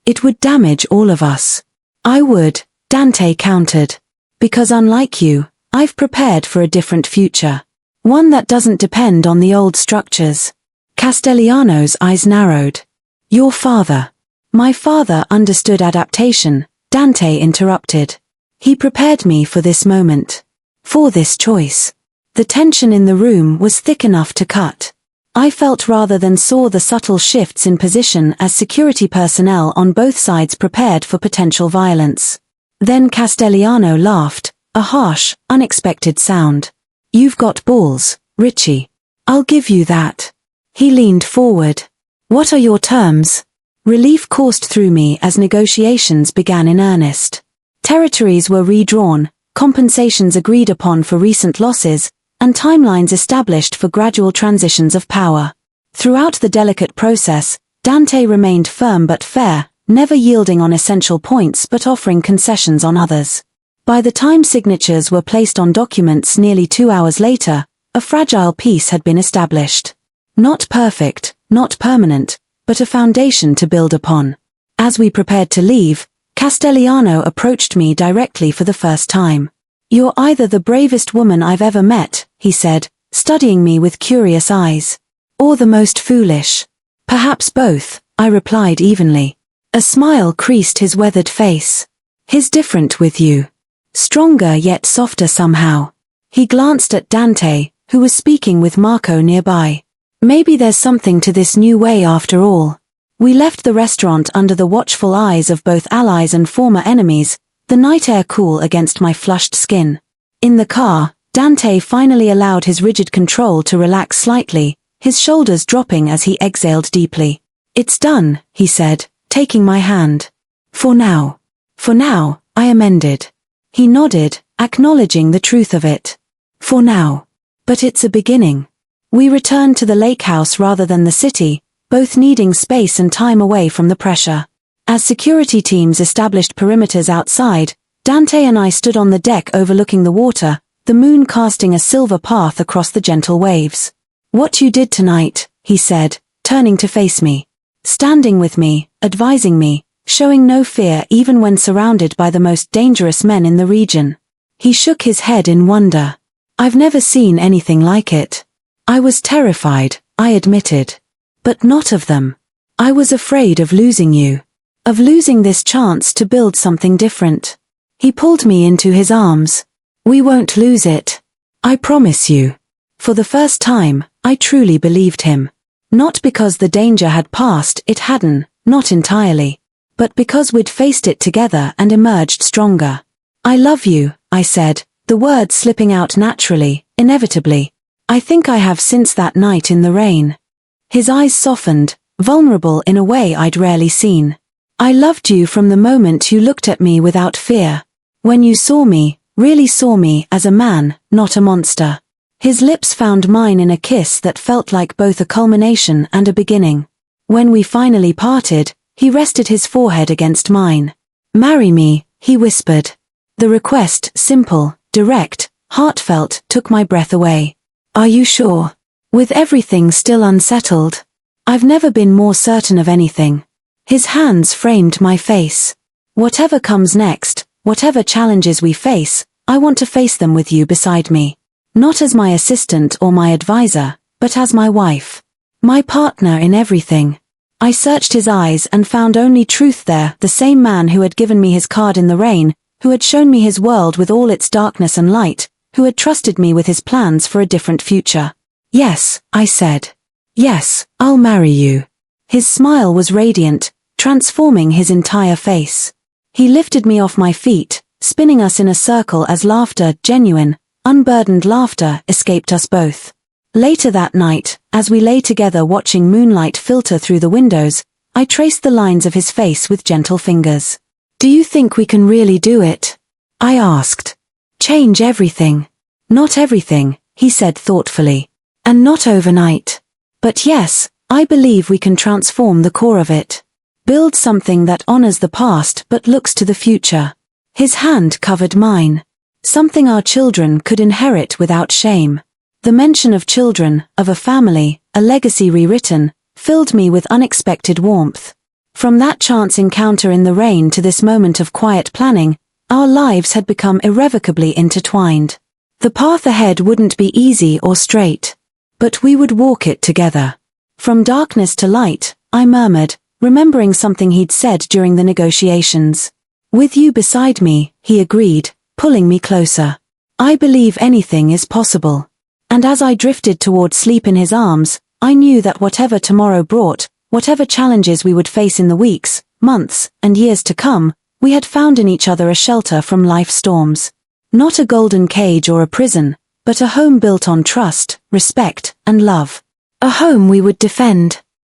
Speaker 1: It would damage all of us. I would, Dante countered. Because unlike you, I've prepared for a different future. One that doesn't depend on the old structures. Castellano's eyes narrowed. Your father. My father understood adaptation, Dante interrupted. He prepared me for this moment. For this choice. The tension in the room was thick enough to cut. I felt rather than saw the subtle shifts in position as security personnel on both sides prepared for potential violence. Then Castellano laughed, a harsh, unexpected sound. You've got balls, Richie. I'll give you that. He leaned forward. What are your terms? Relief coursed through me as negotiations began in earnest. Territories were redrawn, compensations agreed upon for recent losses, and timelines established for gradual transitions of power. Throughout the delicate process, Dante remained firm but fair, never yielding on essential points but offering concessions on others. By the time signatures were placed on documents nearly 2 hours later, a fragile peace had been established. Not perfect, not permanent, but a foundation to build upon. As we prepared to leave, Castellano approached me directly for the first time. You're either the bravest woman I've ever met, he said, studying me with curious eyes. Or the most foolish. Perhaps both, I replied evenly. A smile creased his weathered face. He's different with you. Stronger yet softer somehow. He glanced at Dante, who was speaking with Marco nearby. Maybe there's something to this new way after all. We left the restaurant under the watchful eyes of both allies and former enemies, the night air cool against my flushed skin. In the car, Dante finally allowed his rigid control to relax slightly, his shoulders dropping as he exhaled deeply. It's done, he said, taking my hand. For now. For now, I amended. He nodded, acknowledging the truth of it. For now. But it's a beginning. We returned to the lake house rather than the city, both needing space and time away from the pressure. As security teams established perimeters outside, Dante and I stood on the deck overlooking the water, the moon casting a silver path across the gentle waves. What you did tonight, he said, turning to face me. Standing with me, advising me, showing no fear even when surrounded by the most dangerous men in the region. He shook his head in wonder. I've never seen anything like it. I was terrified, I admitted. But not of them. I was afraid of losing you. Of losing this chance to build something different. He pulled me into his arms. We won't lose it. I promise you. For the first time, I truly believed him. Not because the danger had passed, it hadn't, not entirely. But because we'd faced it together and emerged stronger. I love you, I said, the words slipping out naturally, inevitably. I think I have since that night in the rain. His eyes softened, vulnerable in a way I'd rarely seen. I loved you from the moment you looked at me without fear. When you saw me, really saw me as a man, not a monster. His lips found mine in a kiss that felt like both a culmination and a beginning. When we finally parted, he rested his forehead against mine. Marry me, he whispered. The request, simple, direct, heartfelt, took my breath away. Are you sure? With everything still unsettled. I've never been more certain of anything. His hands framed my face. Whatever comes next, whatever challenges we face, I want to face them with you beside me. Not as my assistant or my advisor, but as my wife. My partner in everything. I searched his eyes and found only truth there, the same man who had given me his card in the rain, who had shown me his world with all its darkness and light, who had trusted me with his plans for a different future. Yes, I said. Yes, I'll marry you. His smile was radiant, transforming his entire face. He lifted me off my feet, spinning us in a circle as laughter, genuine, unburdened laughter, escaped us both. Later that night, as we lay together watching moonlight filter through the windows, I traced the lines of his face with gentle fingers. Do you think we can really do it? I asked. Change everything. Not everything, he said thoughtfully. And not overnight. But yes, I believe we can transform the core of it. Build something that honors the past but looks to the future. His hand covered mine. Something our children could inherit without shame. The mention of children, of a family, a legacy rewritten, filled me with unexpected warmth. From that chance encounter in the rain to this moment of quiet planning, our lives had become irrevocably intertwined. The path ahead wouldn't be easy or straight. But we would walk it together. From darkness to light, I murmured, remembering something he'd said during the negotiations. With you beside me, he agreed, pulling me closer. I believe anything is possible. And as I drifted toward sleep in his arms, I knew that whatever tomorrow brought, whatever challenges we would face in the weeks, months, and years to come, we had found in each other a shelter from life's storms. Not a golden cage or a prison, but a home built on trust, respect, and love. A home we would defend.